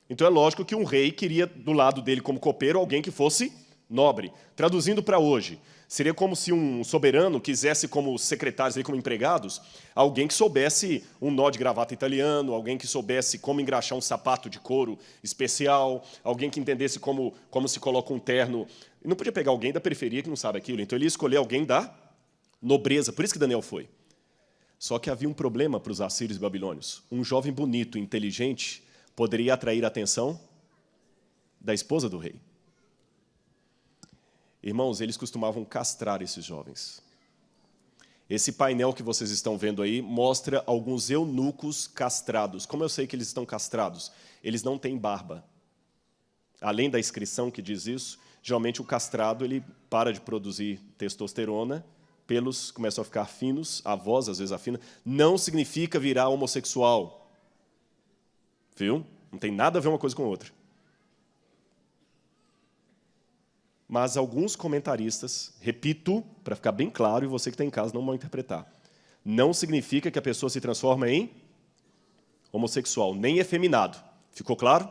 Então é lógico que um rei queria do lado dele como copeiro alguém que fosse nobre. Traduzindo para hoje, seria como se um soberano quisesse como secretários, como empregados, alguém que soubesse um nó de gravata italiano, alguém que soubesse como engraxar um sapato de couro especial, alguém que entendesse como se coloca um terno. E não podia pegar alguém da periferia que não sabe aquilo, então ele ia escolher alguém da nobreza. Por isso que Daniel foi. Só que havia um problema para os assírios e babilônios. Um jovem bonito, inteligente, poderia atrair a atenção da esposa do rei. Irmãos, eles costumavam castrar esses jovens. Esse painel que vocês estão vendo aí mostra alguns eunucos castrados. Como eu sei que eles estão castrados? Eles não têm barba. Além da inscrição que diz isso, geralmente o castrado ele para de produzir testosterona, pelos começam a ficar finos, a voz às vezes afina. Não significa virar homossexual. Viu? Não tem nada a ver uma coisa com a outra. Mas alguns comentaristas, repito, para ficar bem claro, e você que está em casa não mal interpretar, não significa que a pessoa se transforma em homossexual, nem efeminado. Ficou claro?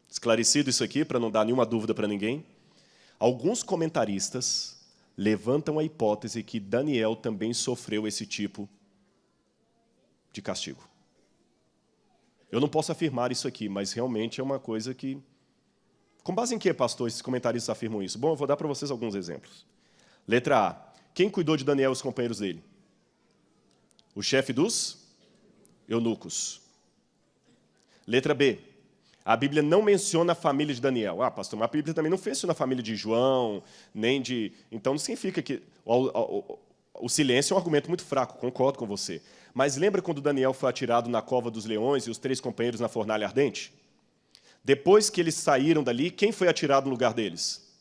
Esclarecido isso aqui, para não dar nenhuma dúvida para ninguém. Alguns comentaristas levantam a hipótese que Daniel também sofreu esse tipo de castigo. Eu não posso afirmar isso aqui, mas realmente é uma coisa que... Com base em que, pastor, esses comentaristas afirmam isso? Bom, eu vou dar para vocês alguns exemplos. Letra A. Quem cuidou de Daniel e os companheiros dele? O chefe dos eunucos. Letra B. A Bíblia não menciona a família de Daniel. Ah, pastor, mas a Bíblia também não menciona a família de João, nem de... Então, não significa que... O silêncio é um argumento muito fraco, concordo com você. Mas lembra quando Daniel foi atirado na cova dos leões e os 3 companheiros na fornalha ardente? Depois que eles saíram dali, quem foi atirado no lugar deles?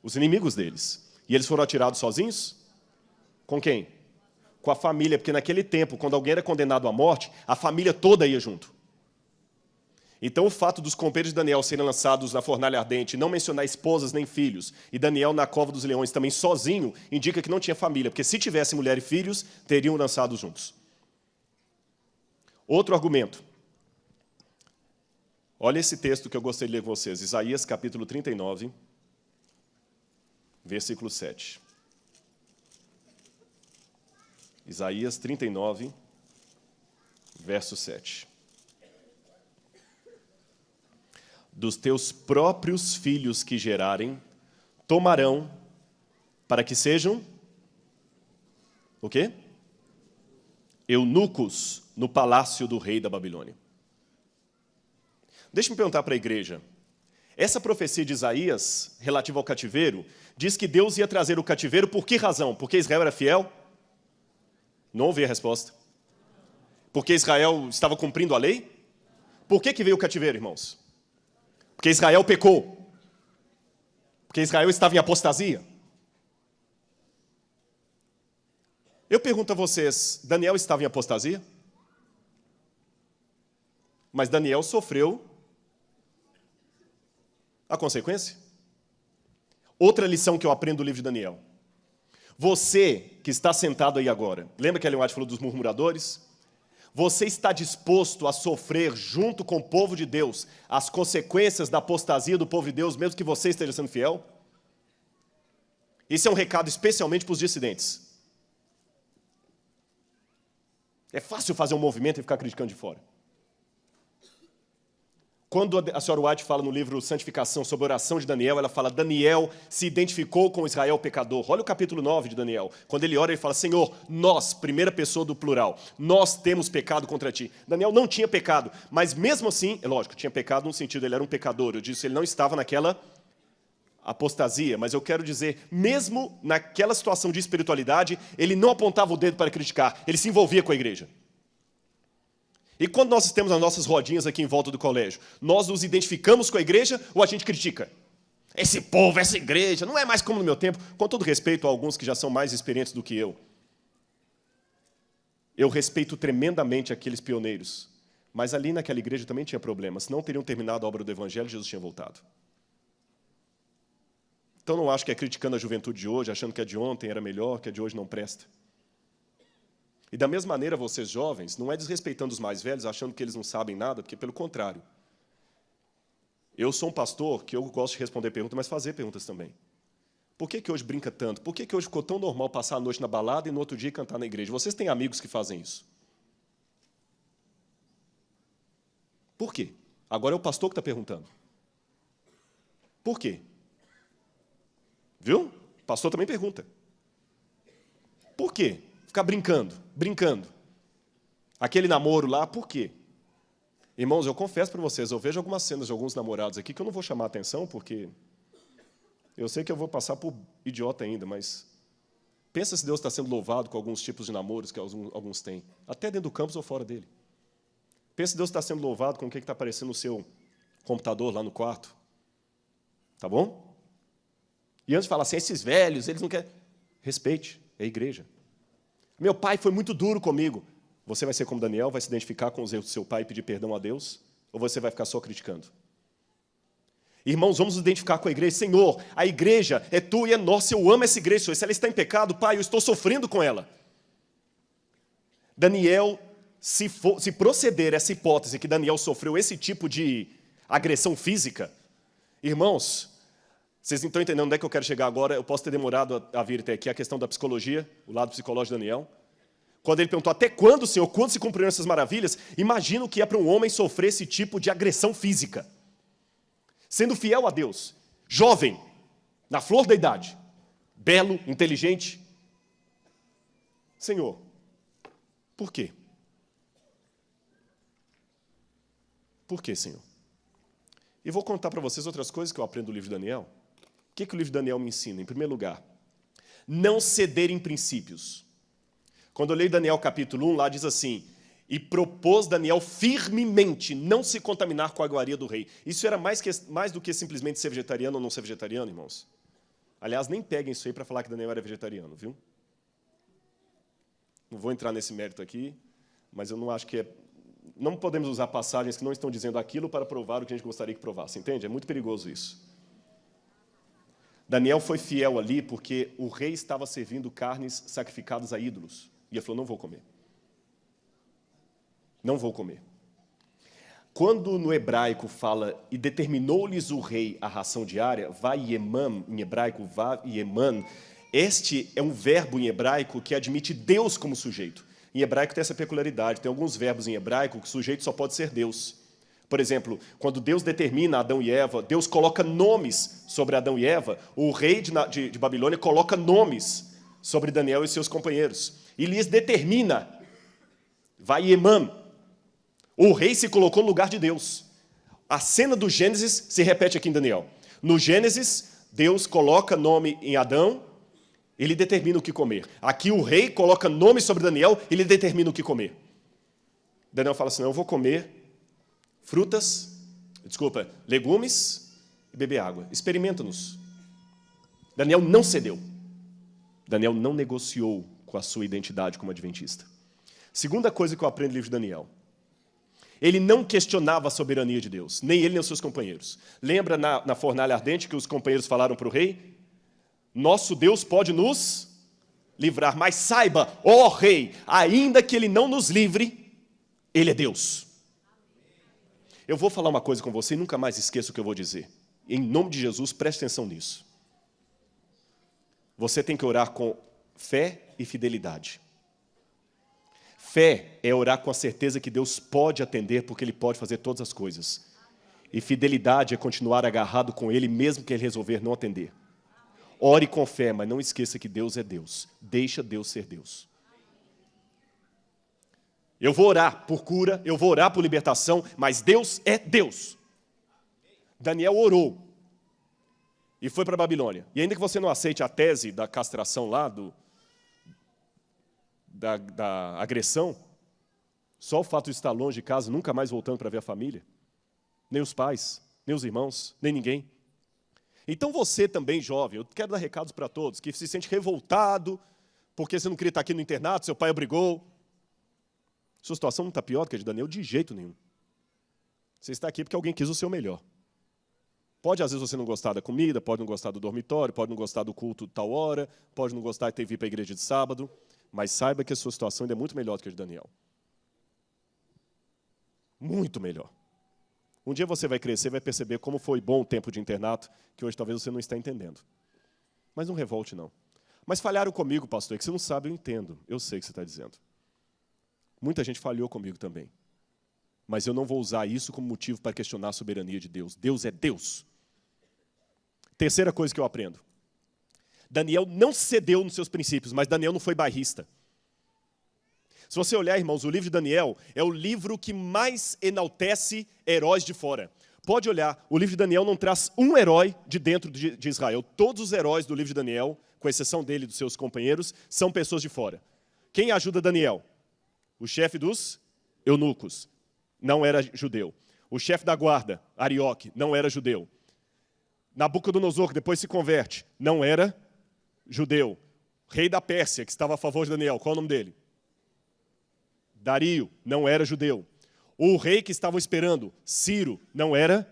Os inimigos deles. E eles foram atirados sozinhos? Com quem? Com a família, porque naquele tempo, quando alguém era condenado à morte, a família toda ia junto. Então, o fato dos companheiros de Daniel serem lançados na fornalha ardente, não mencionar esposas nem filhos, e Daniel na cova dos leões também sozinho, indica que não tinha família, porque se tivesse mulher e filhos, teriam lançados juntos. Outro argumento. Olha esse texto que eu gostaria de ler com vocês. Isaías, capítulo 39, versículo 7. Isaías 39, verso 7. Dos teus próprios filhos que gerarem, tomarão para que sejam o quê? Eunucos no palácio do rei da Babilônia. Deixa-me perguntar para a igreja. Essa profecia de Isaías, relativa ao cativeiro, diz que Deus ia trazer o cativeiro por que razão? Porque Israel era fiel? Não ouvi a resposta. Porque Israel estava cumprindo a lei? Por que veio o cativeiro, irmãos? Porque Israel pecou. Porque Israel estava em apostasia. Eu pergunto a vocês, Daniel estava em apostasia? Mas Daniel sofreu a consequência. Outra lição que eu aprendo do livro de Daniel. Você que está sentado aí agora, lembra que Ellen White falou dos murmuradores? Você está disposto a sofrer junto com o povo de Deus as consequências da apostasia do povo de Deus, mesmo que você esteja sendo fiel? Esse é um recado especialmente para os dissidentes. É fácil fazer um movimento e ficar criticando de fora. Quando a senhora White fala no livro Santificação sobre a oração de Daniel, ela fala, Daniel se identificou com Israel pecador. Olha o capítulo 9 de Daniel. Quando ele ora, ele fala, Senhor, nós, primeira pessoa do plural, nós temos pecado contra ti. Daniel não tinha pecado, mas mesmo assim, é lógico, tinha pecado no sentido, ele era um pecador. Eu disse, ele não estava naquela apostasia, mas eu quero dizer, mesmo naquela situação de espiritualidade, ele não apontava o dedo para criticar, ele se envolvia com a igreja. E quando nós estamos nas nossas rodinhas aqui em volta do colégio, nós nos identificamos com a igreja ou a gente critica? Esse povo, essa igreja, não é mais como no meu tempo. Com todo respeito a alguns que já são mais experientes do que eu respeito tremendamente aqueles pioneiros. Mas ali naquela igreja também tinha problemas. Se não teriam terminado a obra do Evangelho, Jesus tinha voltado. Então não acho que é criticando a juventude de hoje, achando que a de ontem era melhor, que a de hoje não presta. E da mesma maneira, vocês jovens, não é desrespeitando os mais velhos, achando que eles não sabem nada, porque pelo contrário. Eu sou um pastor que eu gosto de responder perguntas, mas fazer perguntas também. Por que hoje brinca tanto? Por que hoje ficou tão normal passar a noite na balada e no outro dia cantar na igreja? Vocês têm amigos que fazem isso? Por quê? Agora é o pastor que está perguntando. Por quê? Viu? O pastor também pergunta. Por quê? Ficar brincando. Aquele namoro lá, por quê? Irmãos, eu confesso para vocês, eu vejo algumas cenas de alguns namorados aqui que eu não vou chamar a atenção, porque eu sei que eu vou passar por idiota ainda, mas pensa se Deus está sendo louvado com alguns tipos de namoros que alguns têm, até dentro do campus ou fora dele. Pensa se Deus está sendo louvado com o que está aparecendo no seu computador lá no quarto. Tá bom? E antes de falar assim, esses velhos, eles não querem... Respeite, é a igreja. Meu pai foi muito duro comigo. Você vai ser como Daniel, vai se identificar com os erros do seu pai e pedir perdão a Deus? Ou você vai ficar só criticando? Irmãos, vamos nos identificar com a igreja. Senhor, a igreja é tua e é nossa. Eu amo essa igreja. Se ela está em pecado, Pai, eu estou sofrendo com ela. Daniel, se proceder essa hipótese que Daniel sofreu esse tipo de agressão física, irmãos, vocês não estão entendendo onde é que eu quero chegar agora? Eu posso ter demorado a vir até aqui, a questão da psicologia, o lado psicológico de Daniel. Quando ele perguntou, até quando, Senhor, quando se cumpriram essas maravilhas? Imagina o que é para um homem sofrer esse tipo de agressão física. Sendo fiel a Deus, jovem, na flor da idade, belo, inteligente. Senhor, por quê? Por quê, Senhor? E vou contar para vocês outras coisas que eu aprendo do livro de Daniel. O que o livro de Daniel me ensina? Em primeiro lugar, não ceder em princípios. Quando eu leio Daniel capítulo 1, lá diz assim, e propôs Daniel firmemente não se contaminar com a iguaria do rei. Isso era mais do que simplesmente ser vegetariano ou não ser vegetariano, irmãos. Aliás, nem peguem isso aí para falar que Daniel era vegetariano, viu? Não vou entrar nesse mérito aqui, mas eu não acho que é... Não podemos usar passagens que não estão dizendo aquilo para provar o que a gente gostaria que provasse, entende? É muito perigoso isso. Daniel foi fiel ali porque o rei estava servindo carnes sacrificadas a ídolos. E ele falou, não vou comer. Não vou comer. Quando no hebraico fala, e determinou-lhes o rei a ração diária, vaieman, em hebraico, vaieman, Este é um verbo em hebraico que admite Deus como sujeito. Em hebraico tem essa peculiaridade, tem alguns verbos em hebraico que o sujeito só pode ser Deus. Por exemplo, quando Deus determina Adão e Eva, Deus coloca nomes sobre Adão e Eva, o rei de Babilônia coloca nomes sobre Daniel e seus companheiros, e lhes determina, Vaiemam, o rei se colocou no lugar de Deus. A cena do Gênesis se repete aqui em Daniel. No Gênesis, Deus coloca nome em Adão, ele determina o que comer. Aqui o rei coloca nome sobre Daniel, ele determina o que comer. Daniel fala assim, não, eu vou comer legumes e beber água. Experimenta-nos. Daniel não cedeu. Daniel não negociou com a sua identidade como adventista. Segunda coisa que eu aprendo no livro de Daniel. Ele não questionava a soberania de Deus, nem ele nem os seus companheiros. Lembra na fornalha ardente que os companheiros falaram para o rei? Nosso Deus pode nos livrar, mas saiba, ó rei, ainda que ele não nos livre, ele é Deus. Eu vou falar uma coisa com você e nunca mais esqueça o que eu vou dizer. Em nome de Jesus, preste atenção nisso. Você tem que orar com fé e fidelidade. Fé é orar com a certeza que Deus pode atender, porque Ele pode fazer todas as coisas. E fidelidade é continuar agarrado com Ele, mesmo que Ele resolver não atender. Ore com fé, mas não esqueça que Deus é Deus. Deixa Deus ser Deus. Eu vou orar por cura, eu vou orar por libertação, mas Deus é Deus. Daniel orou e foi para a Babilônia. E ainda que você não aceite a tese da castração lá, da agressão, só o fato de estar longe de casa, nunca mais voltando para ver a família, nem os pais, nem os irmãos, nem ninguém. Então você também, jovem, eu quero dar recados para todos, que se sente revoltado, porque você não queria estar aqui no internato, seu pai obrigou. Sua situação não está pior do que a de Daniel de jeito nenhum. Você está aqui porque alguém quis o seu melhor. Pode, às vezes, você não gostar da comida, pode não gostar do dormitório, pode não gostar do culto de tal hora, pode não gostar de ter vindo para a igreja de sábado, mas saiba que a sua situação ainda é muito melhor do que a de Daniel. Muito melhor. Um dia você vai crescer e vai perceber como foi bom o tempo de internato, que hoje talvez você não está entendendo. Mas não revolte, não. Mas falharam comigo, pastor, é que você não sabe, eu entendo. Eu sei o que você está dizendo. Muita gente falhou comigo também. Mas eu não vou usar isso como motivo para questionar a soberania de Deus. Deus é Deus. Terceira coisa que eu aprendo. Daniel não cedeu nos seus princípios, mas Daniel não foi bairrista. Se você olhar, irmãos, o livro de Daniel é o livro que mais enaltece heróis de fora. Pode olhar, o livro de Daniel não traz um herói de dentro de Israel. Todos os heróis do livro de Daniel, com exceção dele e dos seus companheiros, são pessoas de fora. Quem ajuda Daniel? O chefe dos eunucos, não era judeu. O chefe da guarda, Arioque, não era judeu. Nabucodonosor, que depois se converte, não era judeu. Rei da Pérsia, que estava a favor de Daniel, qual é o nome dele? Dario, não era judeu. O rei que estavam esperando, Ciro, não era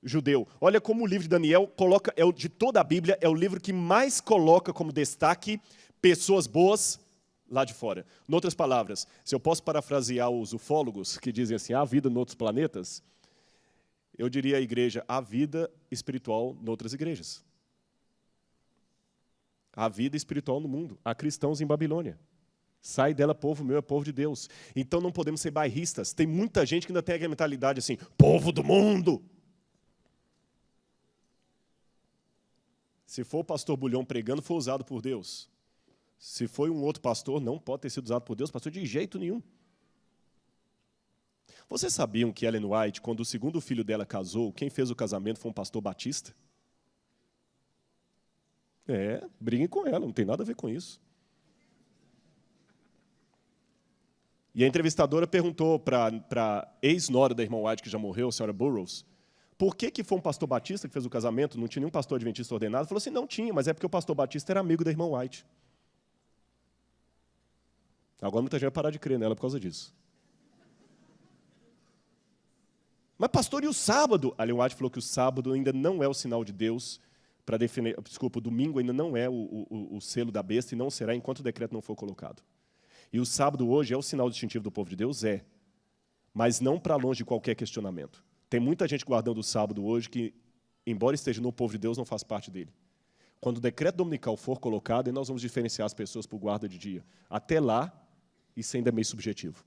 judeu. Olha como o livro de Daniel coloca, de toda a Bíblia, é o livro que mais coloca como destaque pessoas boas lá de fora. Em outras palavras, se eu posso parafrasear os ufólogos que dizem assim, há vida em outros planetas, eu diria à igreja, há vida espiritual em outras igrejas. Há vida espiritual no mundo. Há cristãos em Babilônia. Sai dela, povo meu, é povo de Deus. Então não podemos ser bairristas. Tem muita gente que ainda tem a mentalidade assim, povo do mundo. Se for o pastor Bulhão pregando, foi usado por Deus. Se foi um outro pastor, não pode ter sido usado por Deus, pastor, de jeito nenhum. Vocês sabiam que Ellen White, quando o segundo filho dela casou, quem fez o casamento foi um pastor batista? Briguem com ela, não tem nada a ver com isso. E a entrevistadora perguntou para a ex-nora da irmã White, que já morreu, a senhora Burroughs, por que foi um pastor batista que fez o casamento, não tinha nenhum pastor adventista ordenado? Falou assim, não tinha, mas é porque o pastor batista era amigo da irmã White. Agora muita gente vai parar de crer nela por causa disso. Mas pastor, e o sábado? A Ellen White falou que o sábado ainda não é o sinal de Deus para definir, o domingo ainda não é o selo da besta e não será enquanto o decreto não for colocado. E o sábado hoje é o sinal distintivo do povo de Deus? É. Mas não para longe de qualquer questionamento. Tem muita gente guardando o sábado hoje que, embora esteja no povo de Deus, não faz parte dele. Quando o decreto dominical for colocado, nós vamos diferenciar as pessoas por guarda de dia. Até lá, isso ainda é meio subjetivo.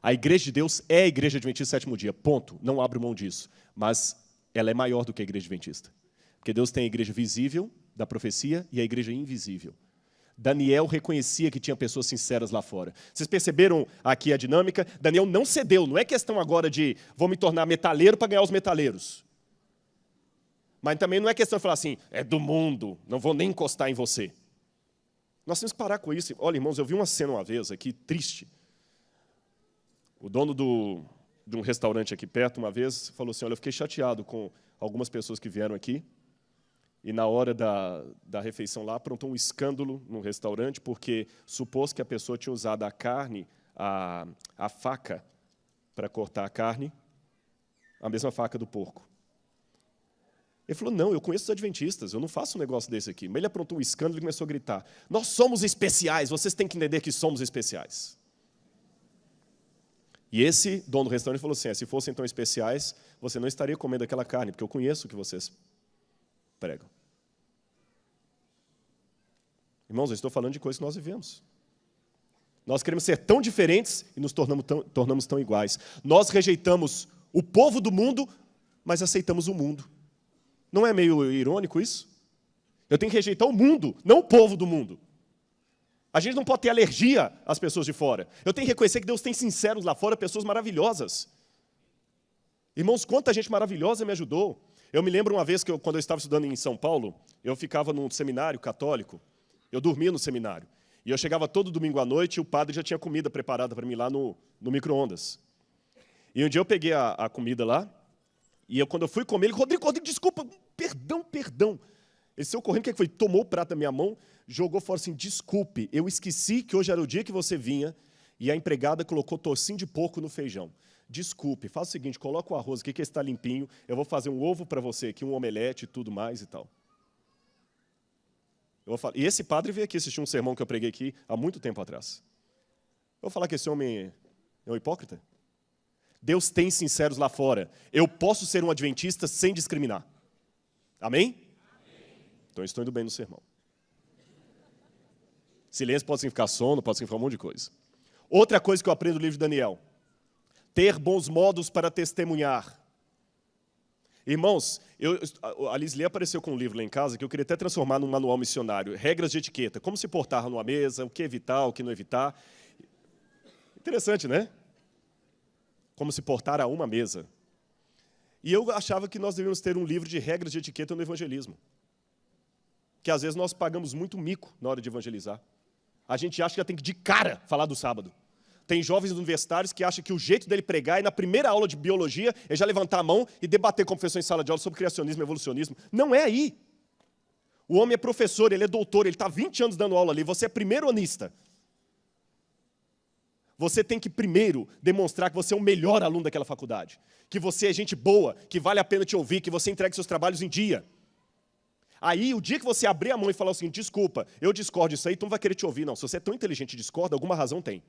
A igreja de Deus é a igreja adventista do sétimo dia, ponto. Não abro mão disso. Mas ela é maior do que a igreja adventista. Porque Deus tem a igreja visível da profecia e a igreja invisível. Daniel reconhecia que tinha pessoas sinceras lá fora. Vocês perceberam aqui a dinâmica? Daniel não cedeu. Não é questão agora de vou me tornar metaleiro para ganhar os metaleiros. Mas também não é questão de falar assim, é do mundo, não vou nem encostar em você. Nós temos que parar com isso. Olha, irmãos, eu vi uma cena uma vez aqui, triste. O dono de um restaurante aqui perto, uma vez, falou assim, olha, eu fiquei chateado com algumas pessoas que vieram aqui, e na hora da refeição lá, aprontou um escândalo no restaurante, porque supôs que a pessoa tinha usado a carne, a faca, para cortar a carne, a mesma faca do porco. Ele falou, não, eu conheço os adventistas, eu não faço um negócio desse aqui. Mas ele aprontou um escândalo e começou a gritar, nós somos especiais, vocês têm que entender que somos especiais. E esse dono do restaurante falou assim, se fossem tão especiais, você não estaria comendo aquela carne, porque eu conheço o que vocês pregam. Irmãos, eu estou falando de coisas que nós vivemos. Nós queremos ser tão diferentes e nos tornamos tão iguais. Nós rejeitamos o povo do mundo, mas aceitamos o mundo. Não é meio irônico isso? Eu tenho que rejeitar o mundo, não o povo do mundo. A gente não pode ter alergia às pessoas de fora. Eu tenho que reconhecer que Deus tem sinceros lá fora, pessoas maravilhosas. Irmãos, quanta gente maravilhosa me ajudou. Eu me lembro uma vez que quando eu estava estudando em São Paulo, eu ficava num seminário católico, eu dormia no seminário. E eu chegava todo domingo à noite e o padre já tinha comida preparada para mim lá no micro-ondas. E um dia eu peguei a comida lá, e quando eu fui comer, ele, Rodrigo, desculpa, perdão. Ele saiu correndo, o que foi? Tomou o prato da minha mão, jogou fora assim, desculpe, eu esqueci que hoje era o dia que você vinha, e a empregada colocou tocinho de porco no feijão. Desculpe, faz o seguinte, coloca o arroz aqui que está limpinho, eu vou fazer um ovo para você aqui, um omelete e tudo mais e tal. E esse padre veio aqui assistir um sermão que eu preguei aqui há muito tempo atrás. Eu vou falar que esse homem é um hipócrita? Deus tem sinceros lá fora. Eu posso ser um adventista sem discriminar. Amém? Então, eu estou indo bem no sermão. Silêncio pode significar sono, pode significar um monte de coisa. Outra coisa que eu aprendo no livro de Daniel. Ter bons modos para testemunhar. Irmãos, a Liz Lee apareceu com um livro lá em casa que eu queria até transformar num manual missionário. Regras de etiqueta. Como se portar numa mesa, o que evitar, o que não evitar. Interessante, né? Como se portar a uma mesa. E eu achava que nós devíamos ter um livro de regras de etiqueta no evangelismo. Que às vezes nós pagamos muito mico na hora de evangelizar. A gente acha que já tem que de cara falar do sábado. Tem jovens universitários que acham que o jeito dele pregar é na primeira aula de biologia é já levantar a mão e debater com professor em sala de aula sobre criacionismo e evolucionismo. Não é aí. O homem é professor, ele é doutor, ele está 20 anos dando aula ali, você é primeiro-anista. Você tem que primeiro demonstrar que você é o melhor aluno daquela faculdade. Que você é gente boa, que vale a pena te ouvir, que você entrega seus trabalhos em dia. Aí, o dia que você abrir a mão e falar o seguinte, desculpa, eu discordo disso aí, tu não vai querer te ouvir, não. Se você é tão inteligente e discorda, alguma razão tem.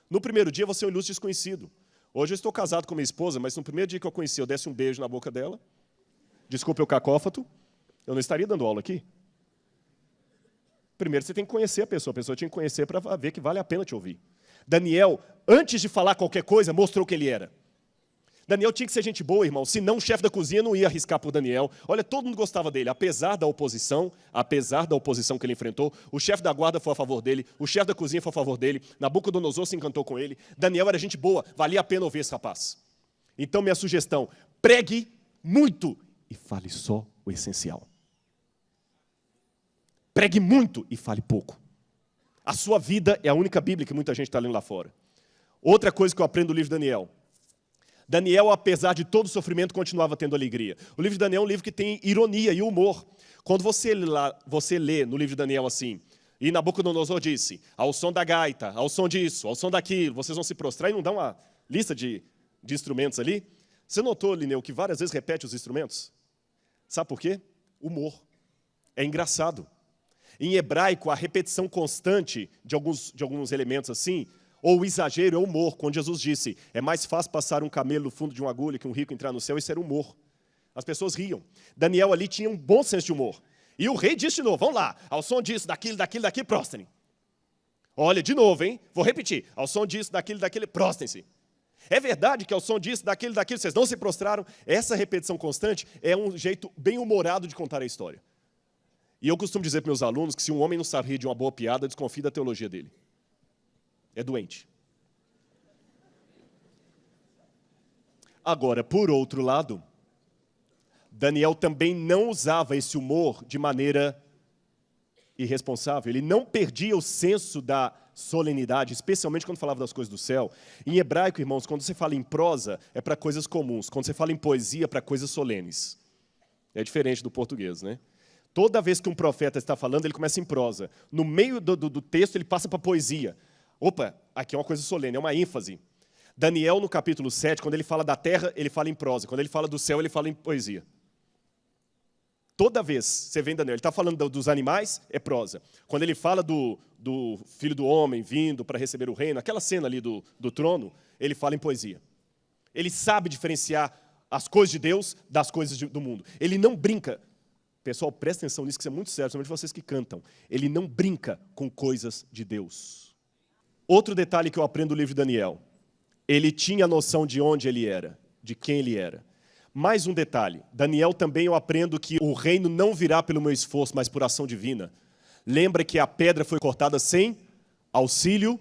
No primeiro dia, você é um ilustre desconhecido. Hoje eu estou casado com minha esposa, mas no primeiro dia que eu conheci, eu desse um beijo na boca dela. Desculpa o cacófato, eu não estaria dando aula aqui. Primeiro você tem que conhecer a pessoa tinha que conhecer para ver que vale a pena te ouvir. Daniel, antes de falar qualquer coisa, mostrou que ele era. Daniel tinha que ser gente boa, irmão, senão o chefe da cozinha não ia arriscar por Daniel. Olha, todo mundo gostava dele, apesar da oposição que ele enfrentou, o chefe da guarda foi a favor dele, o chefe da cozinha foi a favor dele, Nabucodonosor se encantou com ele, Daniel era gente boa, valia a pena ouvir esse rapaz. Então, minha sugestão, pregue muito e fale só o essencial. Pregue muito e fale pouco. A sua vida é a única Bíblia que muita gente está lendo lá fora. Outra coisa que eu aprendo do livro de Daniel. Daniel, apesar de todo o sofrimento, continuava tendo alegria. O livro de Daniel é um livro que tem ironia e humor. Quando você lê no livro de Daniel assim, e Nabucodonosor disse, ao som da gaita, ao som disso, ao som daquilo, vocês vão se prostrar e não dá uma lista de instrumentos ali? Você notou, Lineu, que várias vezes repete os instrumentos? Sabe por quê? Humor. É engraçado. Em hebraico, a repetição constante de alguns elementos assim, ou o exagero é humor. Quando Jesus disse, é mais fácil passar um camelo no fundo de uma agulha que um rico entrar no céu, isso era humor. As pessoas riam. Daniel ali tinha um bom senso de humor. E o rei disse de novo, vamos lá, ao som disso, daquilo, prostrem. Olha, de novo, hein? Vou repetir, ao som disso, daquele, prostrem-se. É verdade que ao som disso, daquilo, vocês não se prostraram? Essa repetição constante é um jeito bem humorado de contar a história. E eu costumo dizer para meus alunos que se um homem não sabe rir de uma boa piada, desconfie da teologia dele. É doente. Agora, por outro lado, Daniel também não usava esse humor de maneira irresponsável. Ele não perdia o senso da solenidade, especialmente quando falava das coisas do céu. Em hebraico, irmãos, quando você fala em prosa, é para coisas comuns. Quando você fala em poesia, é para coisas solenes. É diferente do português, né? Toda vez que um profeta está falando, ele começa em prosa. No meio do texto, ele passa para poesia. Opa, aqui é uma coisa solene, é uma ênfase. Daniel, no capítulo 7, quando ele fala da terra, ele fala em prosa. Quando ele fala do céu, ele fala em poesia. Toda vez você vê em Daniel, ele está falando dos animais, é prosa. Quando ele fala do filho do homem vindo para receber o reino, aquela cena ali do trono, ele fala em poesia. Ele sabe diferenciar as coisas de Deus das coisas do mundo. Ele não brinca. Pessoal, presta atenção nisso, que isso é muito sério, principalmente vocês que cantam. Ele não brinca com coisas de Deus. Outro detalhe que eu aprendo no livro de Daniel. Ele tinha noção de onde ele era, de quem ele era. Mais um detalhe. Daniel também eu aprendo que o reino não virá pelo meu esforço, mas por ação divina. Lembra que a pedra foi cortada sem auxílio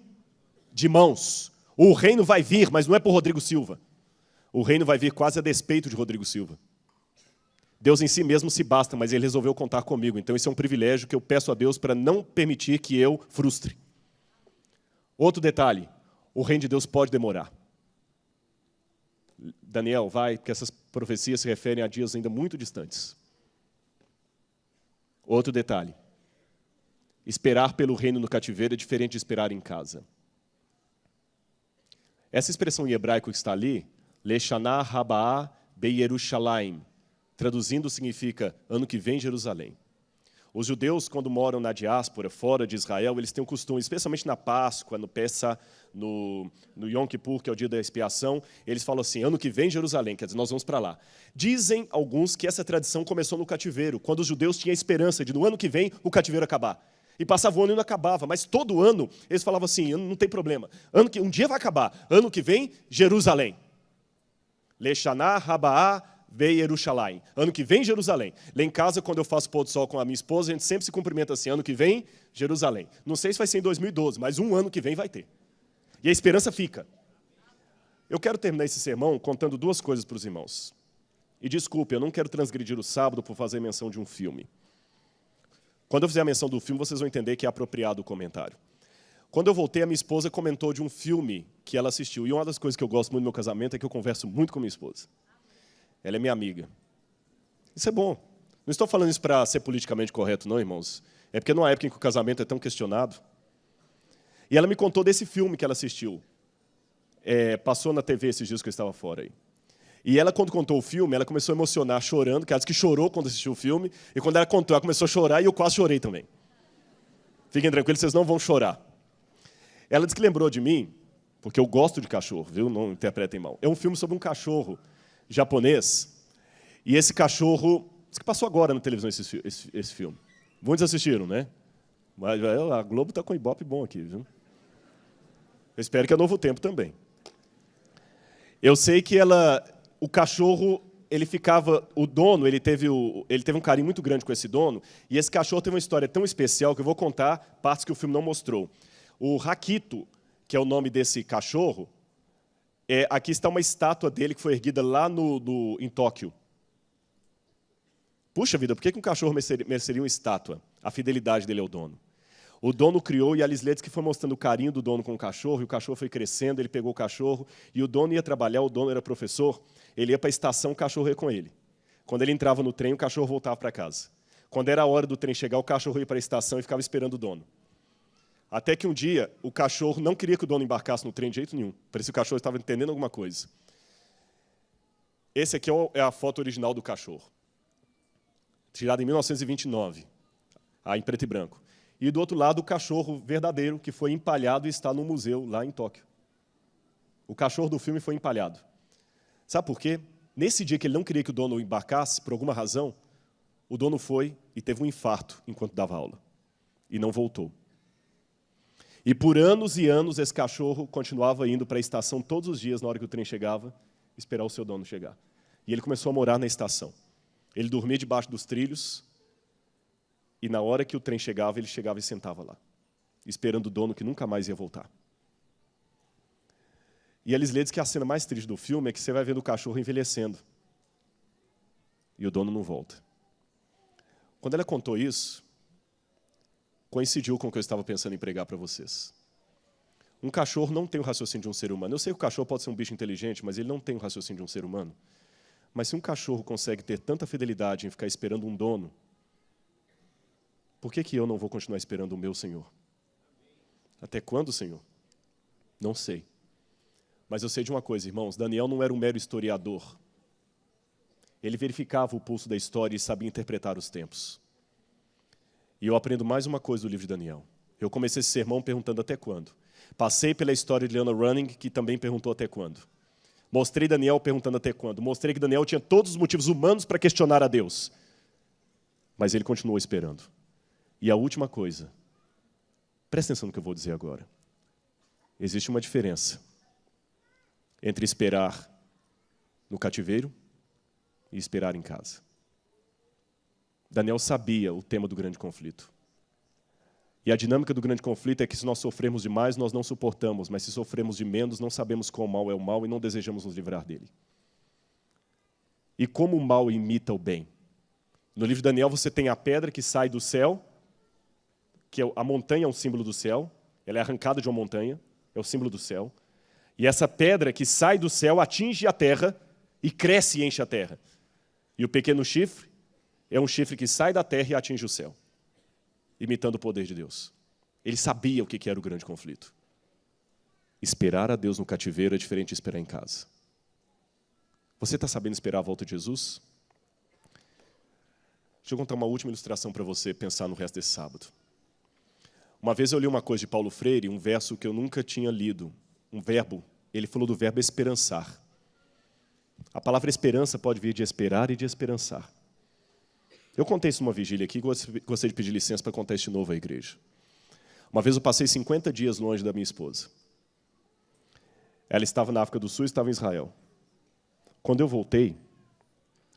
de mãos. O reino vai vir, mas não é por Rodrigo Silva. O reino vai vir quase a despeito de Rodrigo Silva. Deus em si mesmo se basta, mas Ele resolveu contar comigo. Então, esse é um privilégio que eu peço a Deus para não permitir que eu frustre. Outro detalhe, o reino de Deus pode demorar. Daniel, vai, porque essas profecias se referem a dias ainda muito distantes. Outro detalhe, esperar pelo reino no cativeiro é diferente de esperar em casa. Essa expressão em hebraico que está ali, Leshanah Rabaa Beyerushalayim, traduzindo significa ano que vem Jerusalém. Os judeus, quando moram na diáspora, fora de Israel, eles têm um costume, especialmente na Páscoa, no Pessah, no Yom Kippur, que é o dia da expiação, eles falam assim, ano que vem Jerusalém, quer dizer, nós vamos para lá. Dizem alguns que essa tradição começou no cativeiro, quando os judeus tinham a esperança de no ano que vem o cativeiro acabar. E passava o ano e não acabava, mas todo ano eles falavam assim, não tem problema, um dia vai acabar, ano que vem Jerusalém. Leshanah Rabaa Beyerushalayim. Ano que vem, Jerusalém. Lá em casa, quando eu faço pôr do sol com a minha esposa, a gente sempre se cumprimenta assim, ano que vem, Jerusalém. Não sei se vai ser em 2012, mas um ano que vem vai ter. E a esperança fica. Eu quero terminar esse sermão contando duas coisas para os irmãos. E desculpe, eu não quero transgredir o sábado por fazer menção de um filme. Quando eu fizer a menção do filme, vocês vão entender que é apropriado o comentário. Quando eu voltei, a minha esposa comentou de um filme que ela assistiu. E uma das coisas que eu gosto muito do meu casamento é que eu converso muito com minha esposa. Ela é minha amiga. Isso é bom. Não estou falando isso para ser politicamente correto, não, irmãos. É porque numa época em que o casamento é tão questionado. E ela me contou desse filme que ela assistiu. Passou na TV esses dias que eu estava fora aí. E ela, quando contou o filme, ela começou a emocionar, chorando, que ela disse que chorou quando assistiu o filme. E quando ela contou, ela começou a chorar e eu quase chorei também. Fiquem tranquilos, vocês não vão chorar. Ela disse que lembrou de mim, porque eu gosto de cachorro, viu? Não interpretem mal. É um filme sobre um cachorro japonês, e esse cachorro, diz que passou agora na televisão esse filme. Muitos assistiram, né? Mas a Globo está com um ibope bom aqui, viu? Eu espero que é Novo Tempo também. Eu sei que o cachorro, ele ficava, o dono, ele teve um carinho muito grande com esse dono, e esse cachorro teve uma história tão especial que eu vou contar partes que o filme não mostrou. O Hakito, que é o nome desse cachorro, aqui está uma estátua dele que foi erguida lá em Tóquio. Puxa vida, por que um cachorro mereceria uma estátua? A fidelidade dele ao dono. O dono criou, e a Lisley diz que foi mostrando o carinho do dono com o cachorro, e o cachorro foi crescendo, ele pegou o cachorro, e o dono ia trabalhar, o dono era professor, ele ia para a estação, o cachorro ia com ele. Quando ele entrava no trem, o cachorro voltava para casa. Quando era a hora do trem chegar, o cachorro ia para a estação e ficava esperando o dono. Até que um dia, o cachorro não queria que o dono embarcasse no trem de jeito nenhum. Parecia que o cachorro estava entendendo alguma coisa. Esse aqui é a foto original do cachorro. Tirada em 1929, em preto e branco. E do outro lado, o cachorro verdadeiro, que foi empalhado e está no museu lá em Tóquio. O cachorro do filme foi empalhado. Sabe por quê? Nesse dia que ele não queria que o dono embarcasse, por alguma razão, o dono foi e teve um infarto enquanto dava aula. E não voltou. E por anos e anos esse cachorro continuava indo para a estação todos os dias, na hora que o trem chegava, esperar o seu dono chegar. E ele começou a morar na estação. Ele dormia debaixo dos trilhos e na hora que o trem chegava, ele chegava e sentava lá, esperando o dono que nunca mais ia voltar. E a Lisle diz que a cena mais triste do filme é que você vai vendo o cachorro envelhecendo. E o dono não volta. Quando ela contou isso, coincidiu com o que eu estava pensando em pregar para vocês. Um cachorro não tem o raciocínio de um ser humano. Eu sei que o cachorro pode ser um bicho inteligente, mas ele não tem o raciocínio de um ser humano. Mas se um cachorro consegue ter tanta fidelidade em ficar esperando um dono, por que eu não vou continuar esperando o meu Senhor? Até quando, Senhor? Não sei. Mas eu sei de uma coisa, irmãos, Daniel não era um mero historiador. Ele verificava o pulso da história e sabia interpretar os tempos. E eu aprendo mais uma coisa do livro de Daniel. Eu comecei esse sermão perguntando até quando. Passei pela história de Leona Running, que também perguntou até quando. Mostrei Daniel perguntando até quando. Mostrei que Daniel tinha todos os motivos humanos para questionar a Deus. Mas ele continuou esperando. E a última coisa, presta atenção no que eu vou dizer agora. Existe uma diferença entre esperar no cativeiro e esperar em casa. Daniel sabia o tema do grande conflito. E a dinâmica do grande conflito é que se nós sofremos demais, nós não suportamos, mas se sofremos de menos, não sabemos qual mal é o mal e não desejamos nos livrar dele. E como o mal imita o bem? No livro de Daniel você tem a pedra que sai do céu, que a montanha é um símbolo do céu, ela é arrancada de uma montanha, é o símbolo do céu. E essa pedra que sai do céu atinge a terra e cresce e enche a terra. E o pequeno chifre é um chifre que sai da terra e atinge o céu, imitando o poder de Deus. Ele sabia o que era o grande conflito. Esperar a Deus no cativeiro é diferente de esperar em casa. Você está sabendo esperar a volta de Jesus? Deixa eu contar uma última ilustração para você pensar no resto desse sábado. Uma vez eu li uma coisa de Paulo Freire, um verso que eu nunca tinha lido, um verbo. Ele falou do verbo esperançar. A palavra esperança pode vir de esperar e de esperançar. Eu contei isso numa vigília aqui, gostaria de pedir licença para contar isso de novo à igreja. Uma vez eu passei 50 dias longe da minha esposa. Ela estava na África do Sul e estava em Israel. Quando eu voltei,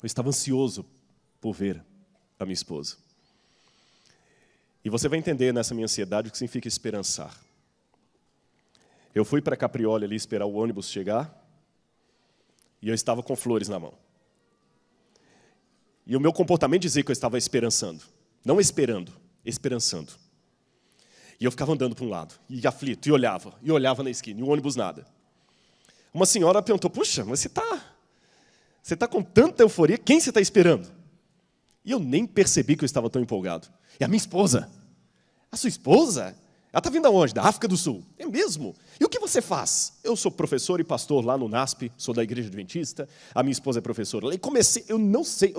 eu estava ansioso por ver a minha esposa. E você vai entender nessa minha ansiedade o que significa esperançar. Eu fui para Caprioli ali esperar o ônibus chegar, e eu estava com flores na mão. E o meu comportamento dizia que eu estava esperançando. Não esperando, esperançando. E eu ficava andando para um lado, e aflito, e olhava na esquina, e o ônibus nada. Uma senhora perguntou, puxa, mas você está com tanta euforia, quem você está esperando? E eu nem percebi que eu estava tão empolgado. É a minha esposa. A sua esposa? Ela está vindo aonde? Da África do Sul. É mesmo? E o que você faz? Eu sou professor e pastor lá no NASP, sou da Igreja Adventista, a minha esposa é professora. E comecei, eu não sei,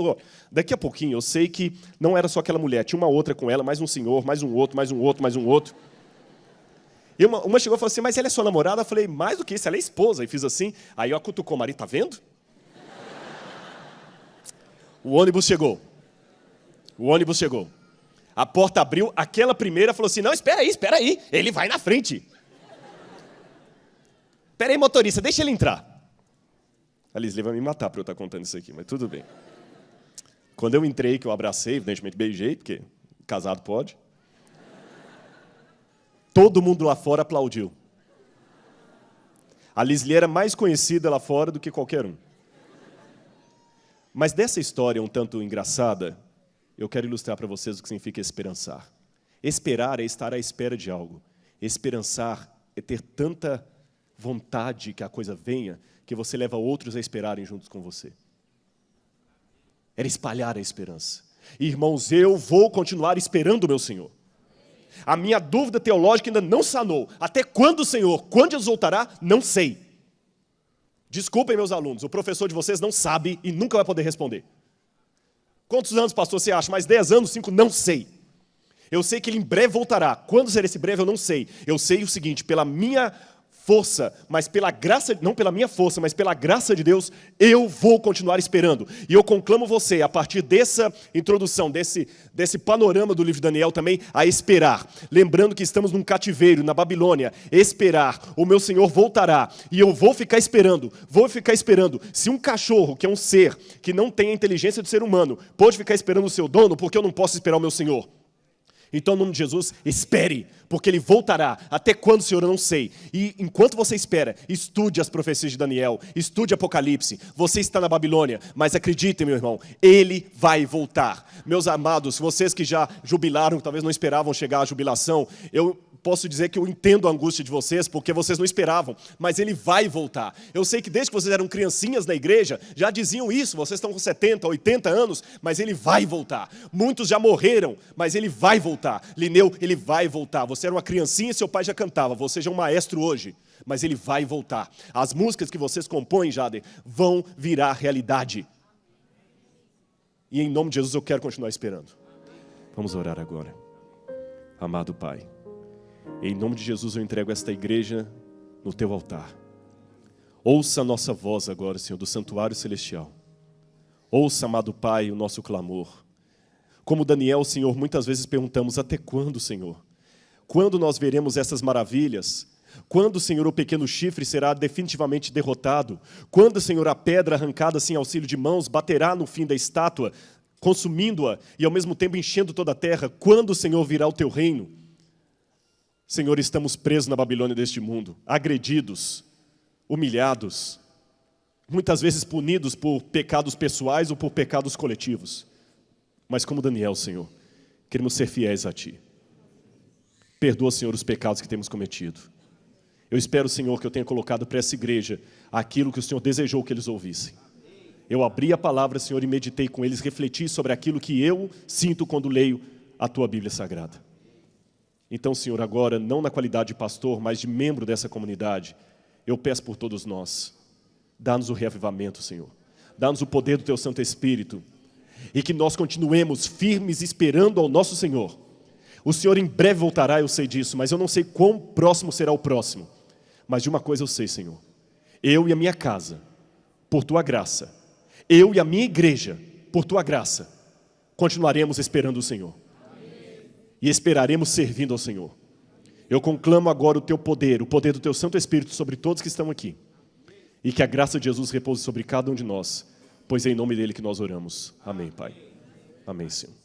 daqui a pouquinho eu sei que não era só aquela mulher, tinha uma outra com ela, mais um senhor, mais um outro, mais um outro, mais um outro. E uma chegou e falou assim, mas ela é sua namorada? Eu falei, mais do que isso, ela é esposa. E fiz assim, aí eu cutucou o marido, tá vendo? O ônibus chegou. A porta abriu, aquela primeira falou assim, não, espera aí, ele vai na frente. Espera aí, motorista, deixa ele entrar. A Lisle vai me matar para eu estar contando isso aqui, mas tudo bem. Quando eu entrei, que eu abracei, evidentemente beijei, porque casado pode. Todo mundo lá fora aplaudiu. A Lisle era mais conhecida lá fora do que qualquer um. Mas dessa história um tanto engraçada, eu quero ilustrar para vocês o que significa esperançar. Esperar é estar à espera de algo. Esperançar é ter tanta vontade que a coisa venha, que você leva outros a esperarem juntos com você. Era espalhar a esperança. E, irmãos, eu vou continuar esperando o meu Senhor. A minha dúvida teológica ainda não sanou. Até quando, Senhor? Quando Jesus voltará? Não sei. Desculpem, meus alunos, o professor de vocês não sabe e nunca vai poder responder. Quantos anos, pastor, você acha? Mais 10 anos, 5? Não sei. Eu sei que ele em breve voltará. Quando será esse breve, eu não sei. Eu sei o seguinte, pela minha força, mas pela graça, não pela minha força, mas pela graça de Deus, eu vou continuar esperando. E eu conclamo você, a partir dessa introdução, desse panorama do livro de Daniel também, a esperar. Lembrando que estamos num cativeiro, na Babilônia, esperar. O meu Senhor voltará e eu vou ficar esperando. Se um cachorro, que é um ser que não tem a inteligência do ser humano, pode ficar esperando o seu dono, porque eu não posso esperar o meu Senhor? Então, em nome de Jesus, espere, porque Ele voltará. Até quando, Senhor, eu não sei. E enquanto você espera, estude as profecias de Daniel, estude Apocalipse. Você está na Babilônia, mas acreditem, meu irmão, Ele vai voltar. Meus amados, vocês que já jubilaram, talvez não esperavam chegar à jubilação, eu posso dizer que eu entendo a angústia de vocês, porque vocês não esperavam, mas Ele vai voltar. Eu sei que desde que vocês eram criancinhas na igreja, já diziam isso, vocês estão com 70, 80 anos, mas Ele vai voltar. Muitos já morreram, mas Ele vai voltar. Lineu, Ele vai voltar. Você era uma criancinha e seu pai já cantava, você já é um maestro hoje, mas Ele vai voltar. As músicas que vocês compõem, Jader, vão virar realidade. E em nome de Jesus eu quero continuar esperando. Vamos orar agora. Amado Pai, em nome de Jesus eu entrego esta igreja no Teu altar. Ouça a nossa voz agora, Senhor, do santuário celestial. Ouça, amado Pai, o nosso clamor. Como Daniel, Senhor, muitas vezes perguntamos, até quando, Senhor? Quando nós veremos essas maravilhas? Quando, Senhor, o pequeno chifre será definitivamente derrotado? Quando, Senhor, a pedra arrancada sem auxílio de mãos baterá no fim da estátua, consumindo-a e ao mesmo tempo enchendo toda a terra? Quando, Senhor, virá o Teu reino? Senhor, estamos presos na Babilônia deste mundo, agredidos, humilhados, muitas vezes punidos por pecados pessoais ou por pecados coletivos. Mas como Daniel, Senhor, queremos ser fiéis a Ti. Perdoa, Senhor, os pecados que temos cometido. Eu espero, Senhor, que eu tenha colocado para essa igreja aquilo que o Senhor desejou que eles ouvissem. Eu abri a palavra, Senhor, e meditei com eles, refleti sobre aquilo que eu sinto quando leio a Tua Bíblia Sagrada. Então, Senhor, agora, não na qualidade de pastor, mas de membro dessa comunidade, eu peço por todos nós, dá-nos o reavivamento, Senhor. Dá-nos o poder do Teu Santo Espírito e que nós continuemos firmes esperando ao nosso Senhor. O Senhor em breve voltará, eu sei disso, mas eu não sei quão próximo será o próximo. Mas de uma coisa eu sei, Senhor, eu e a minha casa, por Tua graça, eu e a minha igreja, por Tua graça, continuaremos esperando o Senhor. E esperaremos servindo ao Senhor. Eu conclamo agora o Teu poder, o poder do Teu Santo Espírito sobre todos que estão aqui. E que a graça de Jesus repouse sobre cada um de nós, pois é em nome dEle que nós oramos. Amém, Pai. Amém, Senhor.